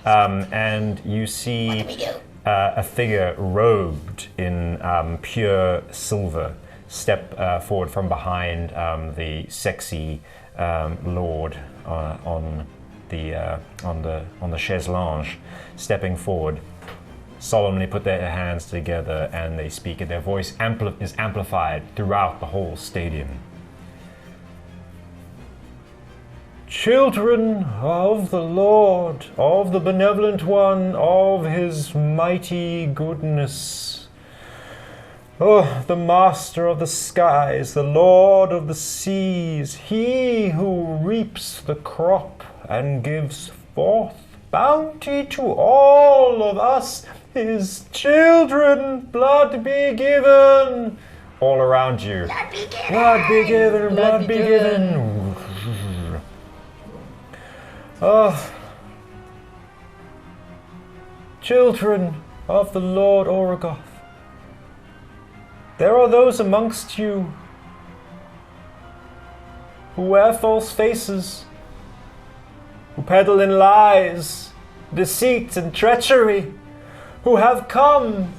And you see We do. a figure robed in pure silver step forward from behind the sexy lord on the chaise lounge, stepping forward, solemnly put their hands together and they speak, and their voice is amplified throughout the whole stadium. Children of the Lord, of the Benevolent One, of His mighty goodness. Oh, the Master of the skies, the Lord of the seas, He who reaps the crop and gives forth bounty to all of us, His children, blood be given. All around you. Blood be given. Blood be given, blood be given. Oh, children of the Lord Orogoth, there are those amongst you who wear false faces, who peddle in lies, deceit, and treachery, who have come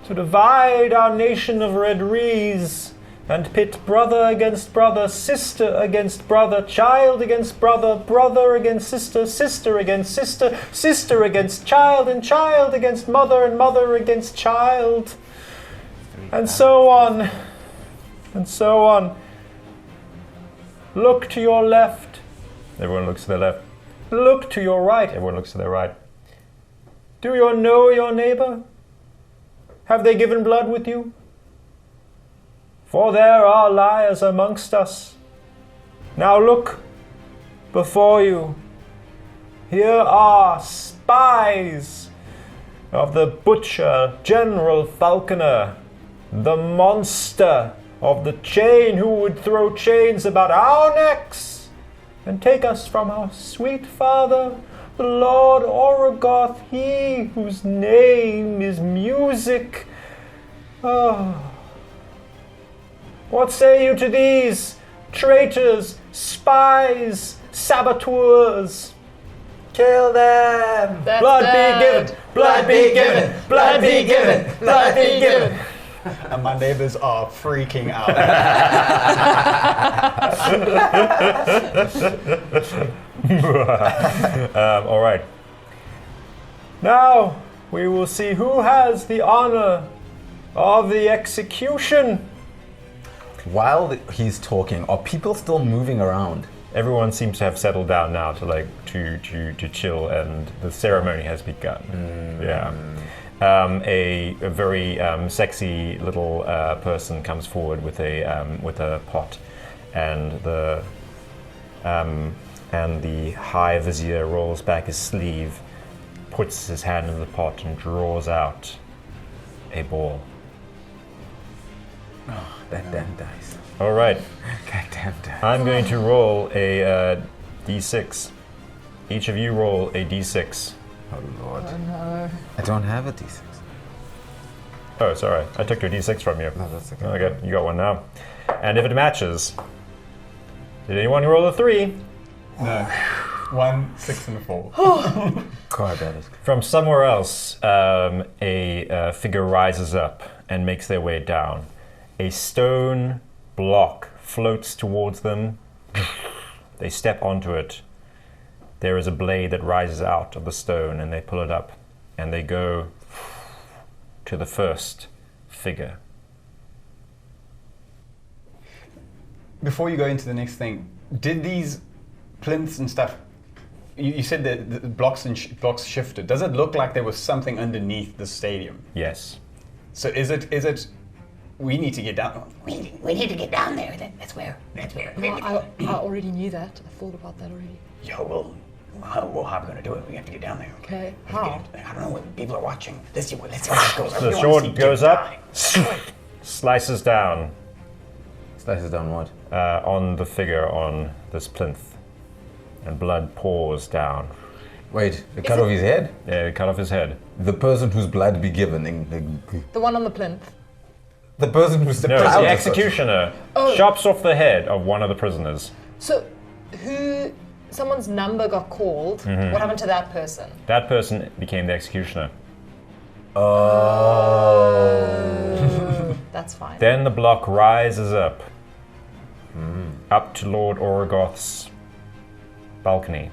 to divide our nation of Red Rees and pit brother against brother, sister against brother, child against brother, brother against sister, sister against sister, sister against child, and child against mother, and mother against child, and so on, and so on. Look to your left. Everyone looks to their left. Look to your right. Everyone looks to their right. Do you know your neighbor? Have they given blood with you? For there are liars amongst us. Now look before you. Here are spies of the butcher, General Falconer, the monster of the chain who would throw chains about our necks and take us from our sweet father, the Lord Orogoth, he whose name is music. Oh. What say you to these, traitors, spies, saboteurs. Kill them! That's Blood bad. be given, blood be given, blood be given, blood be given. And my neighbors are freaking out. All right. Now we will see who has the honor of the execution. While he's talking, are people still moving around? Everyone seems to have settled down now to chill, and the ceremony has begun. Yeah. A very sexy little person comes forward with a pot, and the High Vizier rolls back his sleeve, puts his hand in the pot, and draws out a ball. Oh, that damn dice. All right. Goddamn dice. I'm going to roll a d6. Each of you roll a d6. Oh Lord. I don't have a d6. Oh, sorry. I took your d6 from you. No, that's okay. Okay, you got one now. And if it matches, did anyone roll a 3? No. 1, 6, and a 4. God, that is. From somewhere else, a figure rises up and makes their way down. A stone block floats towards them. They step onto it. There is a blade that rises out of the stone, and they pull it up, and they go to the first figure. Before you go into the next thing, did these plinths and stuff, you said that the blocks blocks shifted. Does it look like there was something underneath the stadium? Yes. So is it we need to get down? We need to get down there. That's where. I already knew that. I thought about that already. Yo, well, how are we gonna do it? We have to get down there. Okay, We have to how? get- I don't know. What people are watching. Let's see where this goes. The sword goes up, slices down Slices down what? on the figure on this plinth, and blood pours down. Wait, they cut off his head? Yeah, they cut off his head. The person whose blood be given. The one on the plinth. The person who's the No, proud the person. executioner chops off the head of one of the prisoners. So, someone's number got called. What happened to that person? That person became the executioner. Oh. That's fine. Then the block rises up, up to Lord Orogoth's balcony.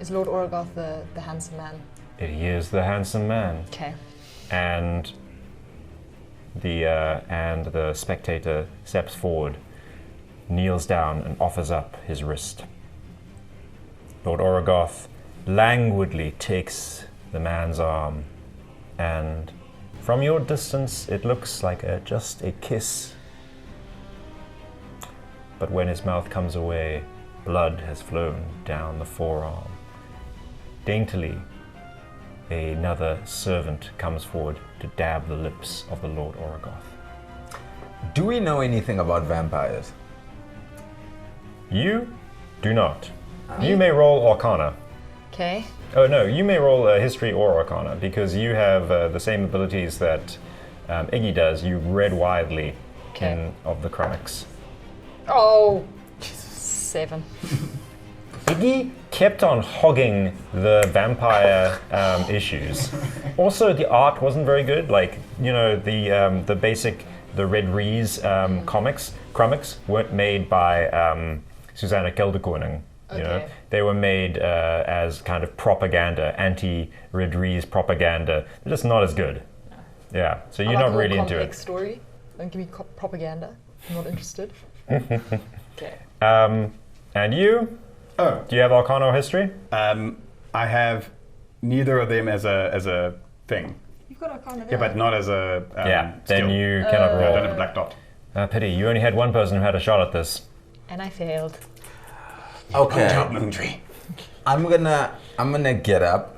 Is Lord Orogoth the handsome man? He is the handsome man, Okay. and the spectator steps forward, kneels down, and offers up his wrist. Lord Orogoth languidly takes the man's arm, and from your distance it looks like just a kiss. But when his mouth comes away, blood has flown down the forearm. Daintily, another servant comes forward to dab the lips of the Lord Orogoth. Do we know anything about vampires? You do not. You may roll Arcana. Okay. Oh no, you may roll History or Arcana because you have the same abilities that Iggy does. You read widely of the Chronics. Oh, 7. Iggy kept on hogging the vampire issues. Also, the art wasn't very good. Like, you know, the basic, the Red Rees comics weren't made by Susanna Kelderkoning. You know, they were made as kind of propaganda, anti-Red Rees propaganda. They're just not as good. Yeah, so you're not really into it. Story. Don't give me propaganda. I'm not interested. Okay. And you? Oh. Do you have Arcana or History? I have neither of them as a thing. You've got Arcana. Yeah, but not as a Then skill. you cannot I roll. don't have a black dot. Pity, you only had one person who had a shot at this. And I failed. Okay. Top moon tree. I'm gonna get up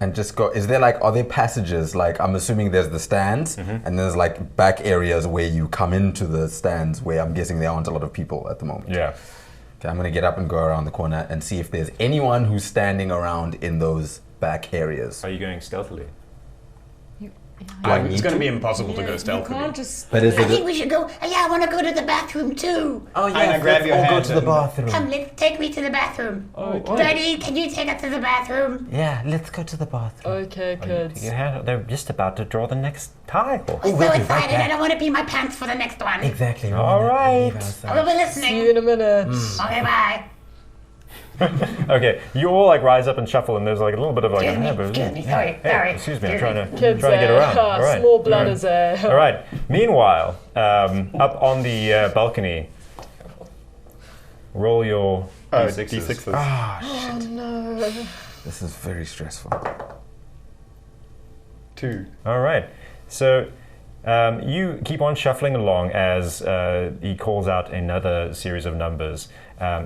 and just go. Is there are there passages? Like, I'm assuming there's the stands and there's back areas where you come into the stands where I'm guessing there aren't a lot of people at the moment. Yeah. Okay, I'm gonna get up and go around the corner and see if there's anyone who's standing around in those back areas. Are you going stealthily? It's going to be impossible to go You stealthily. can't just. But is I think it? we should go. Yeah, I want to go to the bathroom too. Oh I yeah, grab let's your all go hand to the and- bathroom. Come, take me to the bathroom. Daddy, can you take us to the bathroom? Yeah, let's go to the bathroom. Okay, kids. They're just about to draw the next tile. I'm we'll so be right excited. I back. don't want to pee my pants for the next one. Exactly. All right. I will be See you listening. in a minute. Okay, bye. Okay, you all like rise up and shuffle, and there's like a little bit of like. Excuse me, sorry, Hey, sorry. excuse me, I'm Excuse trying to Kids, get around. All right. small bladders there. All right. Meanwhile, up on the balcony, roll your d6s. Ah, shit. No. This is very stressful. 2. All right. So you keep on shuffling along as he calls out another series of numbers.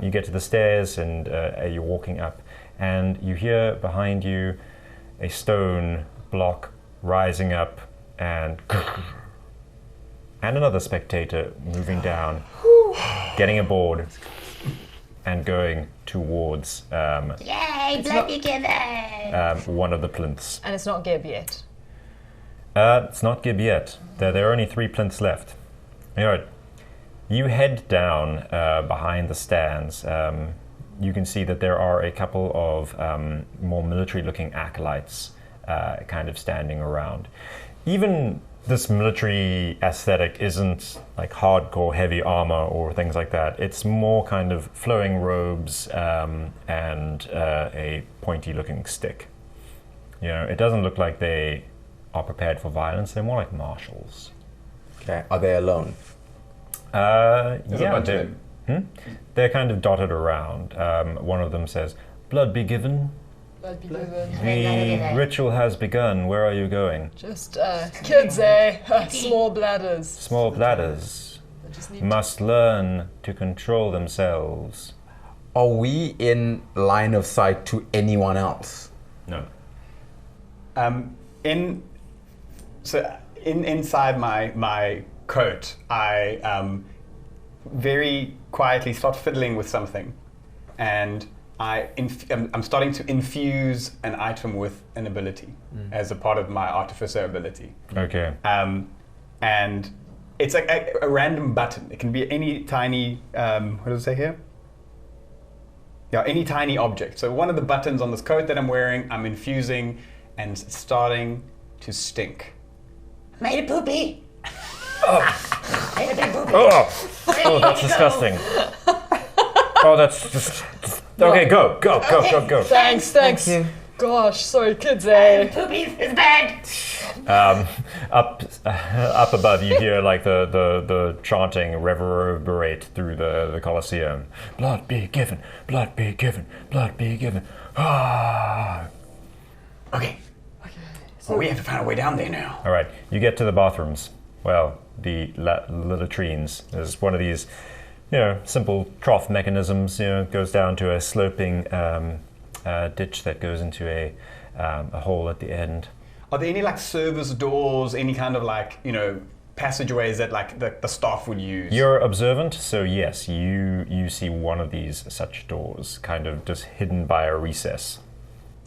You get to the stairs and you're walking up, and you hear behind you a stone block rising up, and another spectator moving down, getting aboard, and going towards Yay, bloody given. one of the plinths. And it's not Gib yet. It's not Gib yet. There are only 3 plinths left. All right. You head down behind the stands. You can see that there are a couple of more military-looking acolytes kind of standing around. Even this military aesthetic isn't like hardcore heavy armor or things like that. It's more kind of flowing robes and a pointy-looking stick. You know, it doesn't look like they are prepared for violence. They're more like marshals. Okay. Are they alone? There's a Yeah, bunch of them. they're kind of dotted around. One of them says, "Blood be given. That'd be given. The ritual has begun. Where are you going? Just kids, small bladders. Small bladders They just need must learn to control themselves." Are we in line of sight to anyone else? No. Inside my coat, I very quietly start fiddling with something, and I'm starting to infuse an item with an ability as a part of my artificer ability. Okay. And it's like a random button. It can be any tiny, what does it say here? Yeah, any tiny object. So one of the buttons on this coat that I'm wearing, I'm infusing, and it's starting to stink. Made a poopy. Made a big poopy. Oh, that's disgusting. Oh, that's just. Okay, go. Thanks. Thank you. Gosh, sorry, kids, Poopy is bad. Up above, you hear like the chanting reverberate through the Colosseum. Blood be given, blood be given, blood be given. Ah. Okay. Well, we have to find a way down there now. All right, you get to the bathrooms. Well, the latrines. There's one of these, simple trough mechanisms. Goes down to a sloping ditch that goes into a hole at the end. Are there any like service doors, any kind of like, passageways that like the staff would use? You're observant, so yes, you see one of these such doors, kind of just hidden by a recess.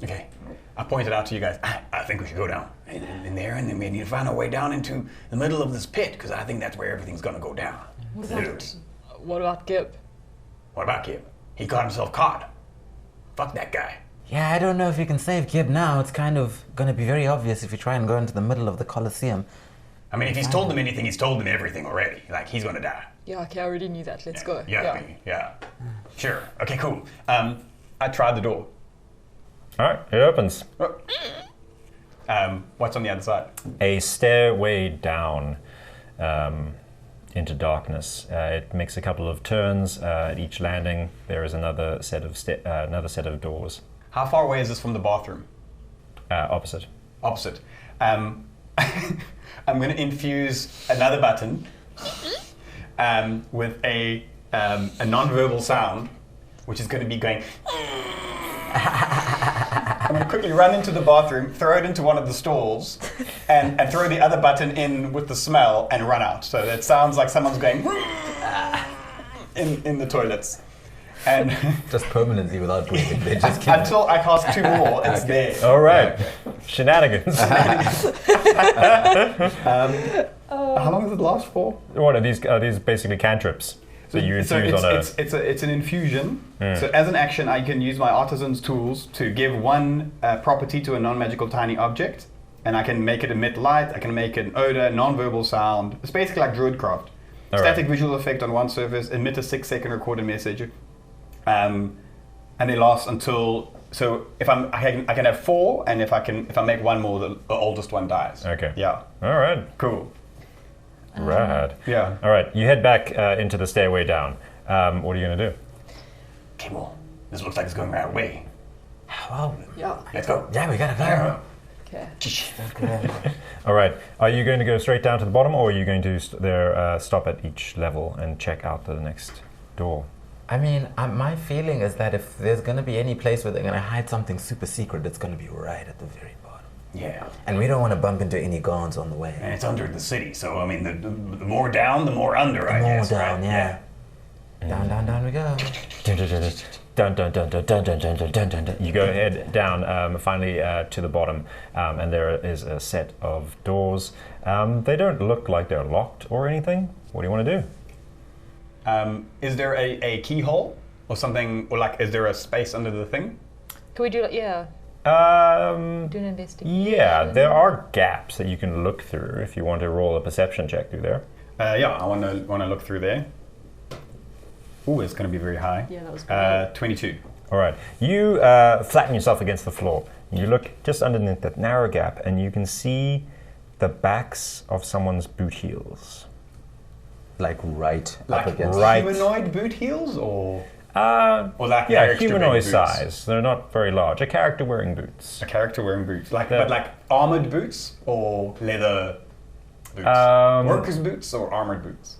Okay. I pointed out to you guys, I think we should go down in there, and then we need to find our way down into the middle of this pit, because I think that's where everything's going to go down. Literally. What about Gib? What about Kip? He got himself caught. Fuck that guy. Yeah, I don't know if you can save Gib now. It's kind of going to be very obvious if you try and go into the middle of the Colosseum. I mean, if he's told them anything, he's told them everything already. Like, he's going to die. Yeah, okay, I already knew that. Let's go. Yeah. Sure. Okay, cool. I tried the door. All right, it opens. What's on the other side? A stairway down into darkness. It makes a couple of turns. At each landing, there is another set of doors. How far away is this from the bathroom? Opposite. Opposite. I'm going to infuse another button with a non-verbal sound, which is going to be going. I'm going to quickly run into the bathroom, throw it into one of the stalls, and throw the other button in with the smell and run out. So it sounds like someone's going in the toilets. And Just permanently without doing it. They just keep until I cast 2 more, it's there. All right. Shenanigans. How long does it last for? What are these? Are these basically cantrips that you infuse on a? It's an infusion. So as an action, I can use my artisan's tools to give one property to a non-magical tiny object, and I can make it emit light. I can make an odor, non-verbal sound. It's basically like Druidcraft. Static visual effect on one surface, emit a 6-second recorded message, and they last until. So if I can have 4, and if I make one more, the oldest one dies. Okay. Yeah. All right. Cool. Rad. Yeah. All right. You head back into the stairway down. What are you gonna do? Okay, well, this looks like it's going the right way. Well, Yeah. Let's go. yeah, we gotta go. Okay. All right. Are you going to go straight down to the bottom, or are you going to stop at each level and check out the next door? I mean, my feeling is that if there's gonna be any place where they're gonna hide something super secret, it's gonna be right at the very bottom. Yeah. And we don't want to bump into any guards on the way. And it's under the city, so I mean, the more down, the more under, I guess. More down, right? yeah. Down, down, down we go. Dun, dun, dun, dun, dun, dun, dun, dun, dun, dun, dun. You go head down finally to the bottom, and there is a set of doors. They don't look like they're locked or anything. What do you want to do? Is there a keyhole or something, or like, is there a space under the thing? Can we do like, yeah, do an investigation? Yeah, there are gaps that you can look through if you want to roll a perception check through there. Yeah, I want to look through there. Ooh, it's going to be very high. Yeah, that was great. 22. All right, you flatten yourself against the floor. You look just underneath that narrow gap, and you can see the backs of someone's boot heels. Like right Like up against. right- humanoid boot heels, or Yeah, like character humanoid wearing boots? size. They're not very large. A character wearing boots. A character wearing boots, like Yeah. but like armored boots or leather boots, workers' boots or armored boots.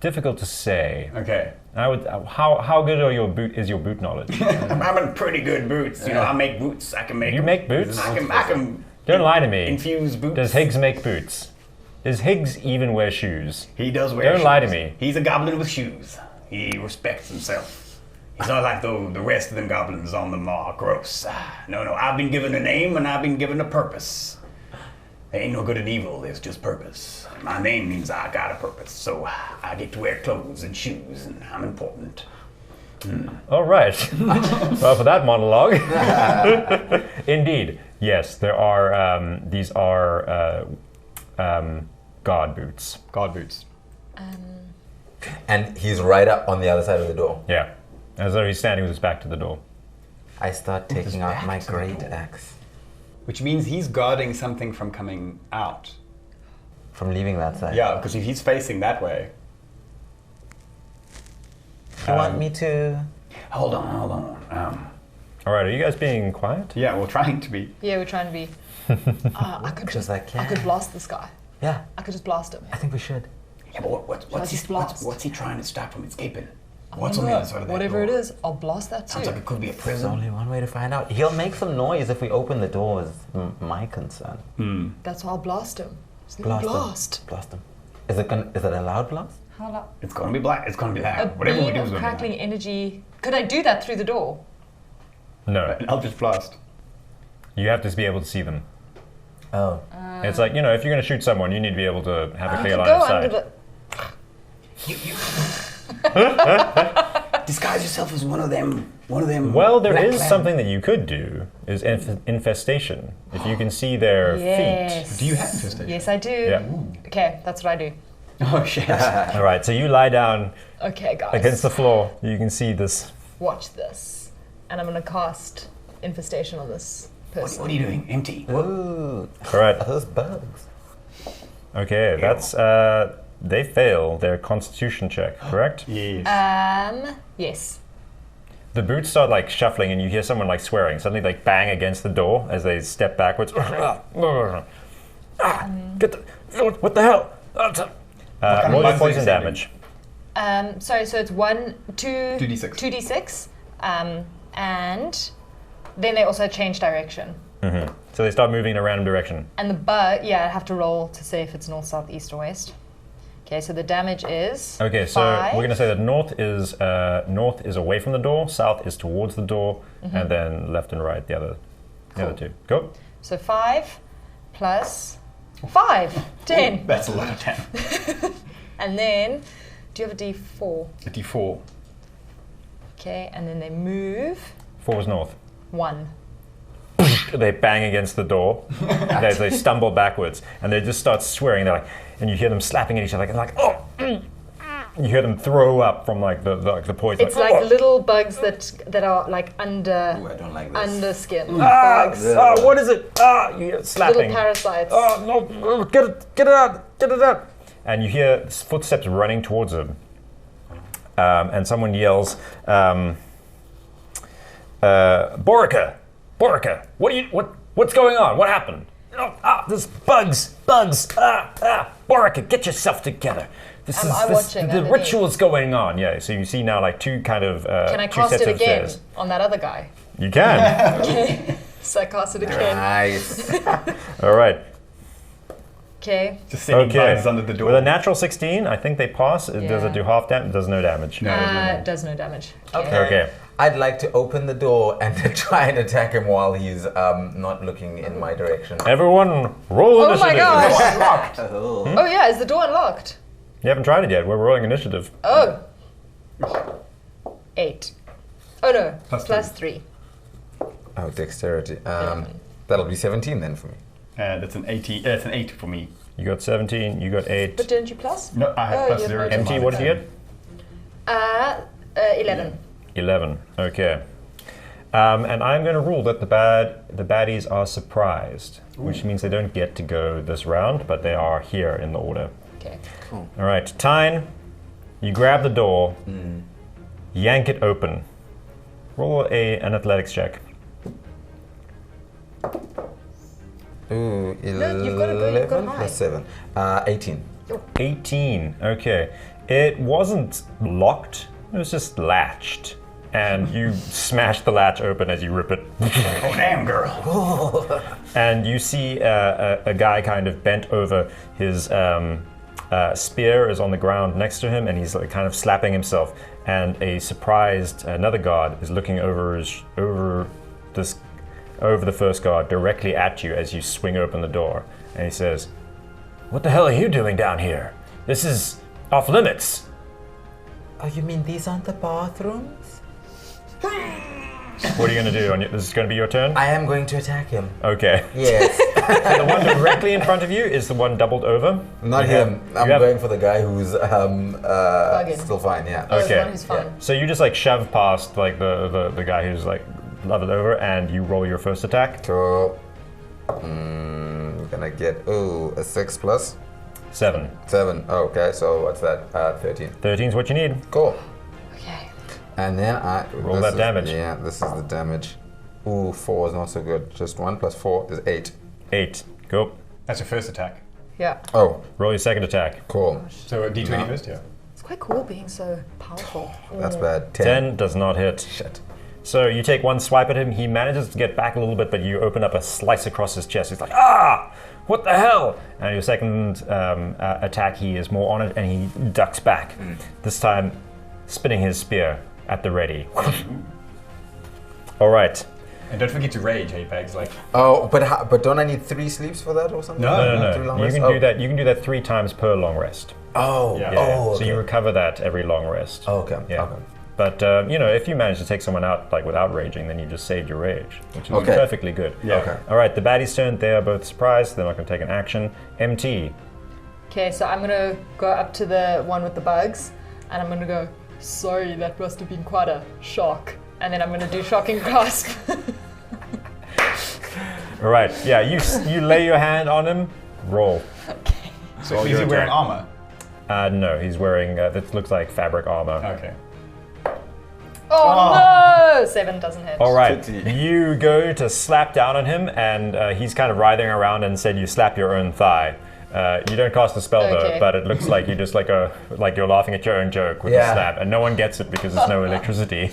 Difficult to say. Okay. I would. How good are your boot knowledge? I'm in pretty good boots. You know, I make boots. I can make. You them. make boots? I can. Don't lie to me. Infuse boots. Does Higgs make boots? Does Higgs even wear shoes? He does wear. Don't shoes. lie to me. He's a goblin with shoes. He respects himself. He's not like the rest of them goblins on the mall. Gross. No, I've been given a name and I've been given a purpose. There ain't no good and evil. There's just purpose. My name means I got a purpose, so I get to wear clothes and shoes, and I'm important. All right. Well, for that monologue, indeed, yes, there are. These are guard boots. Guard boots. And he's right up on the other side of the door. Yeah, as though he's standing with his back to the door. I start taking out my great axe. Which means he's guarding something from coming out. From leaving that side. Yeah, because if he's facing that way. You want me to? Hold on. All right, are you guys being quiet? Yeah, we're trying to be. Yeah, we're trying to be. I could Just like I could blast this guy. Yeah, I could just blast him. I think we should. Yeah, but what's just blast? what's he trying to stop from escaping? I What's don't on the know. other side of that Whatever it door? is, I'll blast that Sounds too. like it could be a There's prison. only one way to find out. He'll make some noise if we open the door, is my concern. That's why I'll blast him. Just Blast him. blast. Blast him. Is it a loud blast? How loud? It's gonna be black. It's gonna be A loud. Whatever we beam do of is gonna be crackling loud. energy. Could I do that through the door? No, I'll just blast. you have to be able to see them. Oh. It's like, if you're going to shoot someone, you need to be able to have a I clear could line go of under sight. the. Disguise yourself as one of them. Well, there black is clan. something that you could do, is infestation. If you can see their Yes. feet. Do you have infestation? Yes, I do. Yeah. Okay, that's what I do. Oh shit. All right, so you lie down Okay, guys. against the floor. You can see this. Watch this. And I'm going to cast infestation on this person. What are you doing? Empty. Ooh. All right. Are those bugs? Okay, that's they fail their Constitution check, correct? Yes. Yes. The boots start like shuffling, and you hear someone like swearing. Suddenly, like bang against the door as they step backwards. Get the, what the hell? kind of Roll your bugs are you poison sending? damage. Sorry, so it's 2d6. 2d6. And then they also change direction. So they start moving in a random direction. And the bug, yeah, I have to roll to see if it's north, south, east, or west. Okay, so the damage is Okay, so 5. we're going to say that north is away from the door, south is towards the door, and then left and right the other two. Go. So 5 plus 5, 10. That's a lot of 10. And then, do you have a D4? A D4. Okay, and then they move 4 is north. 1. They bang against the door. They stumble backwards, and they just start swearing. They're like, and you hear them slapping at each other, like oh. You hear them throw up from like the poison. It's like little bugs that are like under Ooh, I don't like this. under skin bugs. What is it? You hear slapping. Little parasites. Oh no! Get it out! Get it out! And you hear footsteps running towards them, and someone yells, "Borica! Borica! What's going on? What happened? There's bugs! Borica, get yourself together! The ritual's going on." Yeah, so you see now like two kind of Can I two cast sets it of again stairs. on that other guy? You can. Okay. So I cast it again. Nice. All right. Okay. Just sending Okay. bugs under the door. With a natural 16, I think they pass. Does Yeah. it do half damage? It does no damage. No, no. Does no damage. Okay. I'd like to open the door and to try and attack him while he's not looking in my direction. Everyone, roll Oh initiative. my gosh! Oh. Oh yeah, is the door unlocked? You haven't tried it yet. We're rolling initiative. Oh. 8. Oh no, Plus 3. Oh, dexterity. That'll be 17 then for me. That's an 18. That's an 8 for me. You got 17. You got 8. But didn't you plus? No, I have plus you 0. have to MT, mine. what did you get? 11. 11. Okay. And I'm going to rule that the baddies are surprised, which means they don't get to go this round, but they are here in the order. Okay. All right, Tyne, you grab the door, yank it open. Roll an athletics check. Ooh, 11 you've got to go- you've got high. plus 7. 18. 18. Okay. It wasn't locked. It was just latched. And you smash the latch open as you rip it. Oh, damn, girl. And you see a guy kind of bent over. His spear is on the ground next to him, and he's like kind of slapping himself. And a surprised another guard is looking over the first guard directly at you as you swing open the door. And he says, "What the hell are you doing down here? This is off limits." Oh, you mean these aren't the bathrooms? What are you going to do? This is going to be your turn? I am going to attack him. Okay. Yes. And the one directly in front of you is the one doubled over. Not You have- him. I'm you have- going for the guy who's Bugging. still fine, yeah. Oh, Okay. the one who's fun. So you just like shove past like the guy who's like leveled over, and you roll your first attack. So, we're gonna get, a 6 plus 7. 7. Okay, so what's that? 13. 13 is what you need. Cool. Okay. And then Roll that damage. Yeah, this is the damage. Ooh, 4 is not so good. Just 1 plus 4 is 8. 8. Go. That's your first attack. Yeah. Oh, Roll your second attack. cool. So a D20 No. first, yeah. It's quite cool being so powerful. That's bad. 10 does not hit. Shit. So you take one swipe at him. He manages to get back a little bit, but you open up a slice across his chest. He's like, "Ah! What the hell?" And your second attack, he is more on it, and he ducks back. This time, spinning his spear at the ready. All right. And don't forget to rage, hey, Bags. Like, Oh, but don't I need 3 sleeps for that or something? No, Three long You rests? can do that. You can do that 3 times per long rest. Oh, Yeah. oh, okay. So you recover that every long rest. Oh, okay. Yeah. Okay. But if you manage to take someone out like without raging, then you just saved your rage, which is Okay. perfectly good. Yeah. Okay. All right, the baddies' turn. They are both surprised. They're not going to take an action. MT. Okay, so I'm gonna go up to the one with the bugs, and I'm gonna go, "Sorry, that must have been quite a shock." And then I'm gonna do shocking grasp. All right. Yeah. You lay your hand on him. Roll. so is your he wearing attack. armor? No, he's wearing. This looks like fabric armor. Okay. Oh no! 7 doesn't hit. All right. Pity. You go to slap down on him, and he's kind of writhing around, and said you slap your own thigh. You don't cast a spell though, Okay. but it looks like you just like you're laughing at your own joke with Yeah. a slap, and no one gets it because there's no electricity.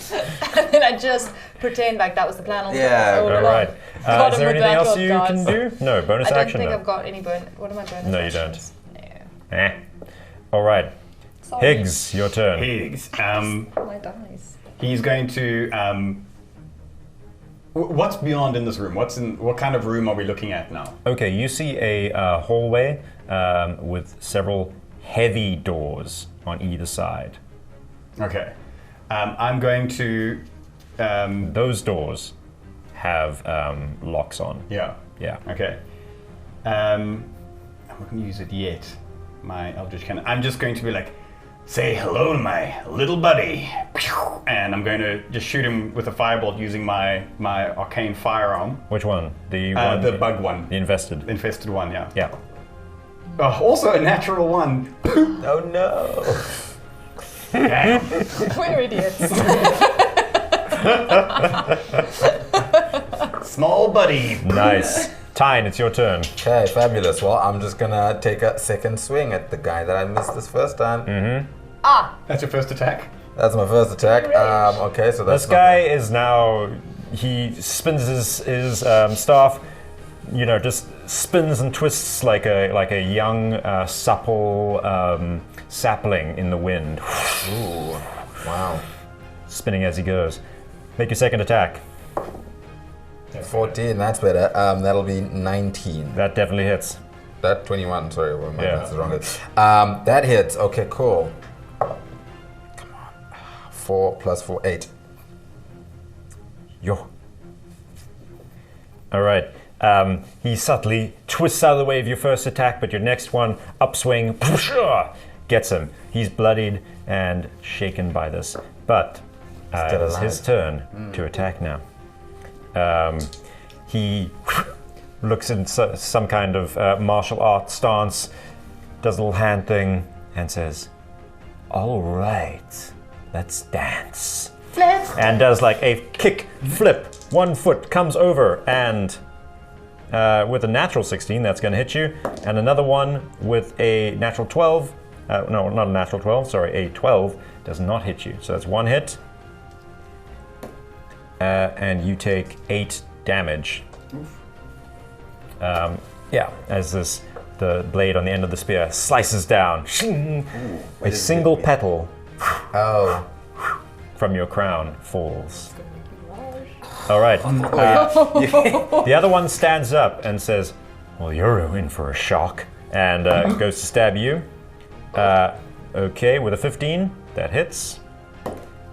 And then I just pretend like that was the plan all Yeah, all All along. right. Got Is him there with anything that else one, you guys. can do? No bonus I don't action. think though. I've got any bonus. What are my bonus No, you actions? No. Eh. All right. Higgs, your turn. Higgs. My dice. He's going to. What's beyond in this room? What kind of room are we looking at now? Okay, you see a hallway with several heavy doors on either side. Okay. I'm going to. Those doors have locks on. Yeah. Yeah. Okay. I'm not going to use it yet. My Eldritch Cannon. I'm just going to be like, say hello to my little buddy. And I'm going to just shoot him with a firebolt using my arcane firearm. Which one? The bug one. The infested. Infested one, yeah. Yeah. Also a natural one. Oh no. Damn. We're idiots. Small buddy. Nice. Tyne, it's your turn. Okay, fabulous. Well, I'm just gonna take a second swing at the guy that I missed this first time. That's your first attack? That's my first attack. Okay, so that's This guy is now, he spins his staff, just spins and twists like a young, supple sapling in the wind. Ooh, wow. Spinning as he goes. Make your second attack. 14, that's better. That'll be 19. That definitely hits. That 21, sorry, well, my Yeah. maths is wrong. That hits. Okay, cool. Come on. 4 plus 4, 8. Yo. All right. He subtly twists out of the way of your first attack, but your next one, upswing, gets him. He's bloodied and shaken by this. But it's his turn to attack now. He looks in some kind of martial arts stance, does a little hand thing, and says, "All right, let's dance." And does like a kick flip. 1 foot comes over and with a natural 16, that's going to hit you. And another one with a natural 12. No, not a natural 12, sorry, a 12 does not hit you. So that's 1 hit. And you take 8 damage. As the blade on the end of the spear slices down. A single petal from your crown falls. All right. The other one stands up and says, "Well, you're in for a shock," and goes to stab you. Okay, with a 15, that hits.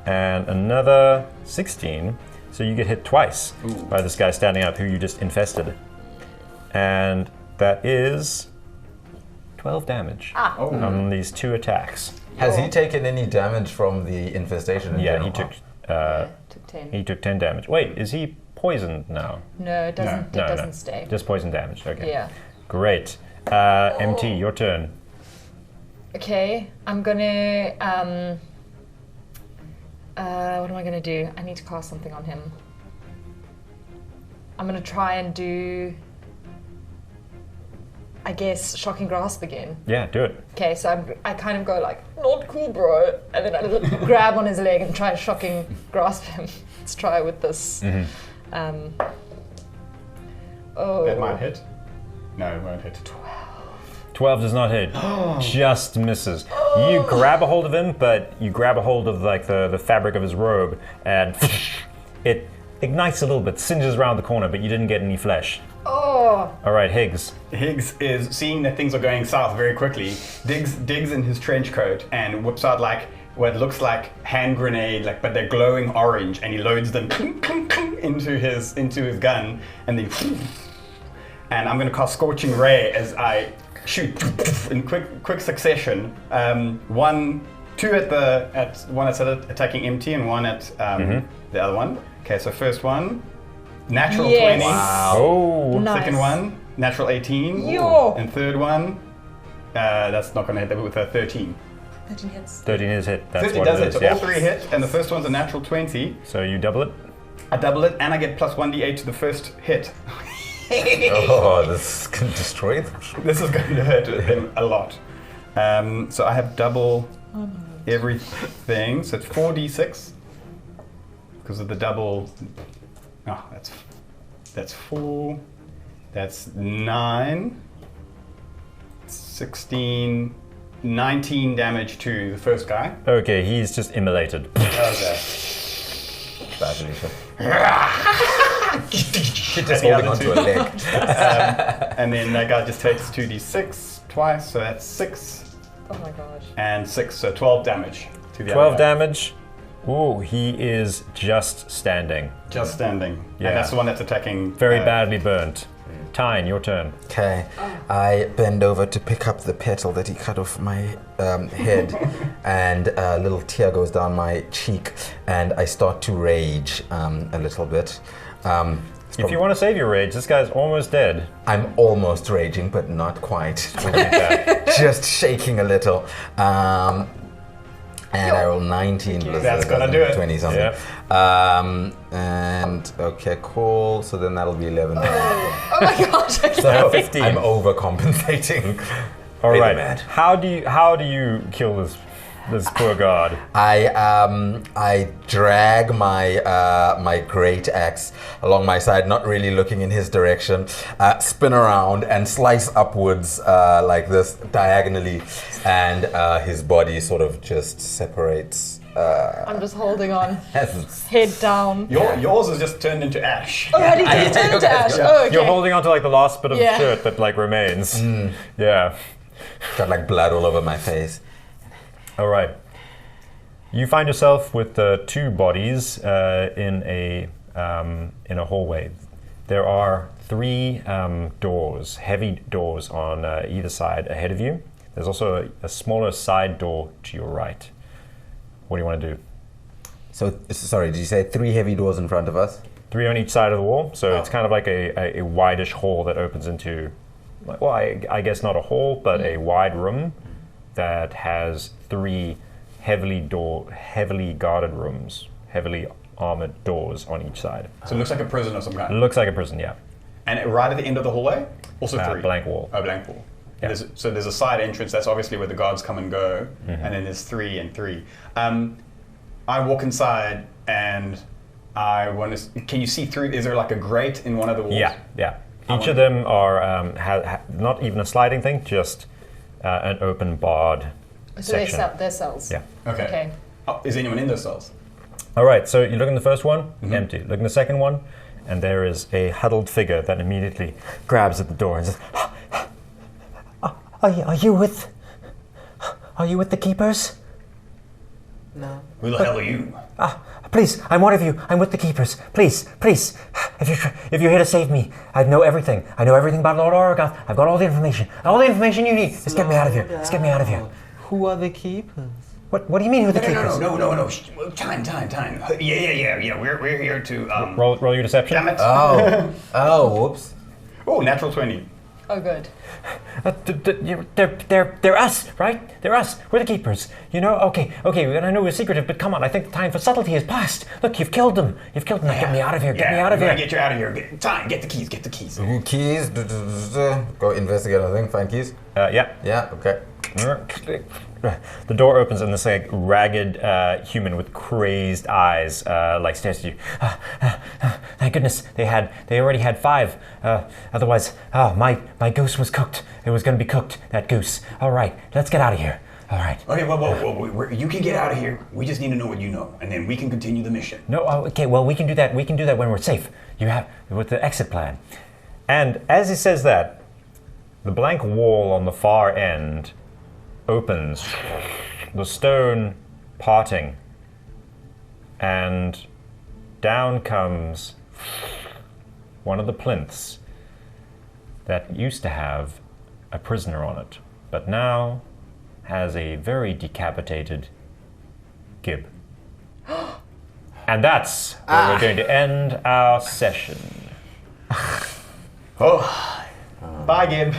And another 16. So you get hit twice by this guy standing up who you just infested. And that is 12 damage on these 2 attacks. Has he taken any damage from the infestation? In Yeah, general? he took Took 10. he took 10 damage. Wait, is he poisoned now? No, it doesn't. No, it no. doesn't stay. Just poison damage. Okay. Yeah. Great. MT, your turn. Okay, I'm gonna. What am I gonna do? I need to cast something on him. I'm gonna try and do, I guess, shocking grasp again. Yeah, do it. Okay, so I kind of go like, not cool, bro, and then I grab on his leg and try to shocking grasp him. Let's try with this. That might hit. No, it won't hit. 12 does not hit. Just misses. You grab a hold of him, but you grab a hold of like the fabric of his robe, and it ignites a little bit, singes around the corner, but you didn't get any flesh. Oh, All right, Higgs. Higgs is seeing that things are going south very quickly, digs in his trench coat and whips out like what looks like hand grenade, but they're glowing orange, and he loads them into his gun, and then and I'm gonna cast Scorching Ray as I shoot in quick succession. Two at one that's attacking MT and one at the other one. Okay, so first one, natural Yes. 20. Oh, nice. Second one, natural 18. Yo. And third one, that's not gonna hit with a 13. 13 hits. 13 is hit. That's 13 what does it it. is. So Yeah. all 3 hit, and the first one's a natural 20. So you double it. I double it, and I get plus 1d8 to the first hit. Oh, this can destroy them. This is going to hurt him a lot. So I have double everything. So it's 4d6 because of the double. Oh, that's 4. That's 9. 16. 19 damage to the first guy. Okay, he's just immolated. Okay. Badly so. Just Just holding onto a leg. And then that guy just takes 2d6 twice, so that's 6. Oh my gosh. And 6, so 12 damage to the 12 other guy. damage. Ooh, he is just standing. Just standing. Yeah. And that's the one that's attacking. Very badly burnt. Tyne, your turn. Okay, I bend over to pick up the petal that he cut off my head, and a little tear goes down my cheek, and I start to rage a little bit. If you want to save your rage, this guy's almost dead. I'm almost raging, but not quite. We'll keep that. Just shaking a little. And I roll 19. That's gonna do it. 20 something. Yep. And okay, cool. So then that'll be 11. Oh my gosh. Okay. So 15. I'm overcompensating. All Really right. mad. How do you kill this poor god? I drag my great axe along my side, not really looking in his direction, spin around and slice upwards like this diagonally, and his body sort of just separates. I'm just holding on. as- Head down. Yours has just turned into ash. Already just turned to ash. Oh, okay. You're holding onto like the last bit of Yeah. shirt that like remains. Yeah. Got like blood all over my face. All right. You find yourself with two bodies in a hallway. There are 3 doors, heavy doors on either side ahead of you. There's also a smaller side door to your right. What do you want to do? So sorry, did you say 3 heavy doors in front of us? 3 on each side of the wall, so it's kind of like a wide-ish hall that opens into, well, I guess not a hall, but a wide room that has 3 heavily guarded rooms, heavily armored doors on each side. So it looks like a prison of some It kind. looks like a prison, yeah. And right at the end of the hallway, also 3. Blank wall. Oh, blank wall. Yeah. So there's a side entrance. That's obviously where the guards come and go, and then there's 3 and 3. I walk inside and I want to. Can you see through? Is there like a grate in one of the walls? Yeah. Each of them are not even a sliding thing, just an open barred So section. they're cells. Yeah. Okay. Okay. Oh, is anyone in those cells? All right, so you look in the first one, empty. Look in the second one, and there is a huddled figure that immediately grabs at the door and says, Are you with the keepers? No. Who the hell are you? Please, I'm one of you. I'm with the keepers. Please. If you're here to save me, I know everything. I know everything about Lord Orogoth. I've got all the information. All the information you need. Just get me out of here. Just get me out of here. Who are the keepers? What do you mean who are the keepers? No. Time. Yeah. We're here to. roll your deception. Damn it. Oh, whoops. Oh, natural 20. Oh, good. They're us, right? They're us. We're the keepers. You know? Okay. I know we're secretive, but come on. I think the time for subtlety has passed. Look, you've killed them. Now get me out of here. Get me out of here. Get you out of here. Get the keys. Ooh, keys. Go investigate the thing. Find keys. Yeah. Yeah. Okay. The door opens and this like ragged human with crazed eyes like stares at you. Thank goodness they already had 5. Otherwise, my goose was cooked. It was going to be cooked. That goose. All right, let's get out of here. All right. Okay, whoa. You can get out of here. We just need to know what you know, and then we can continue the mission. No. Okay. Well, we can do that. We can do that when we're safe. You have with the exit plan. And as he says that, the blank wall on the far end opens, the stone parting, and down comes one of the plinths that used to have a prisoner on it, but now has a very decapitated gib. And that's where we're going to end our session. Bye, Gib.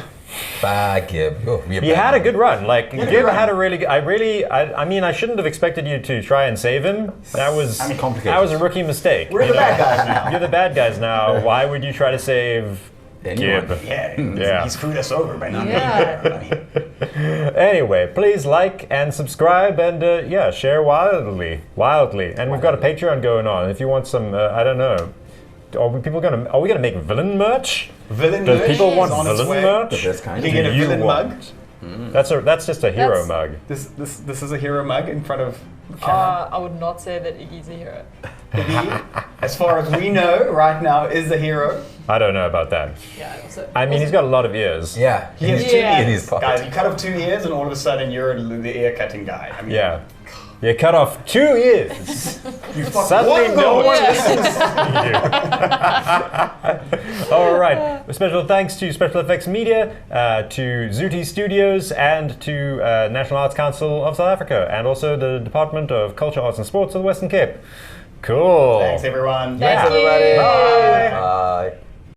Bye, Gib. Oh, You had a good run. Like Gib had a really good. I mean, I shouldn't have expected you to try and save him. That was complicated. That was a rookie mistake. We're the bad guys now. You're the bad guys now. Why would you try to save Anyone. Gib? Yeah. He screwed us over by not being Yeah. here. Anyway, please like and subscribe and share wildly. And we've got a Patreon going on. If you want some, I don't know. Are we gonna make villain merch? Villain Does merch people is want on its villain way. merch? That's kind You of. can get a You villain want- mug. That's just a hero That's- mug. This is a hero mug in front of Karen. I would not say that Iggy's a hero. Iggy, as far as we know, right now is a hero. I don't know about that. Yeah. Also, I mean, he's got a lot of ears. Yeah, he has Yeah. two in his pocket. Guys, you cut off 2 ears and all of a sudden you're the ear cutting guy. I mean, Yeah. You cut off 2 ears. you fucked Suddenly one no goal. one listens to you. All right. Special thanks to Special Effects Media, to Zootee Studios, and to National Arts Council of South Africa, and also the Department of Culture, Arts and Sports of the Western Cape. Cool. Thanks, everyone. Yeah. Thank you. Everybody. Bye. Bye.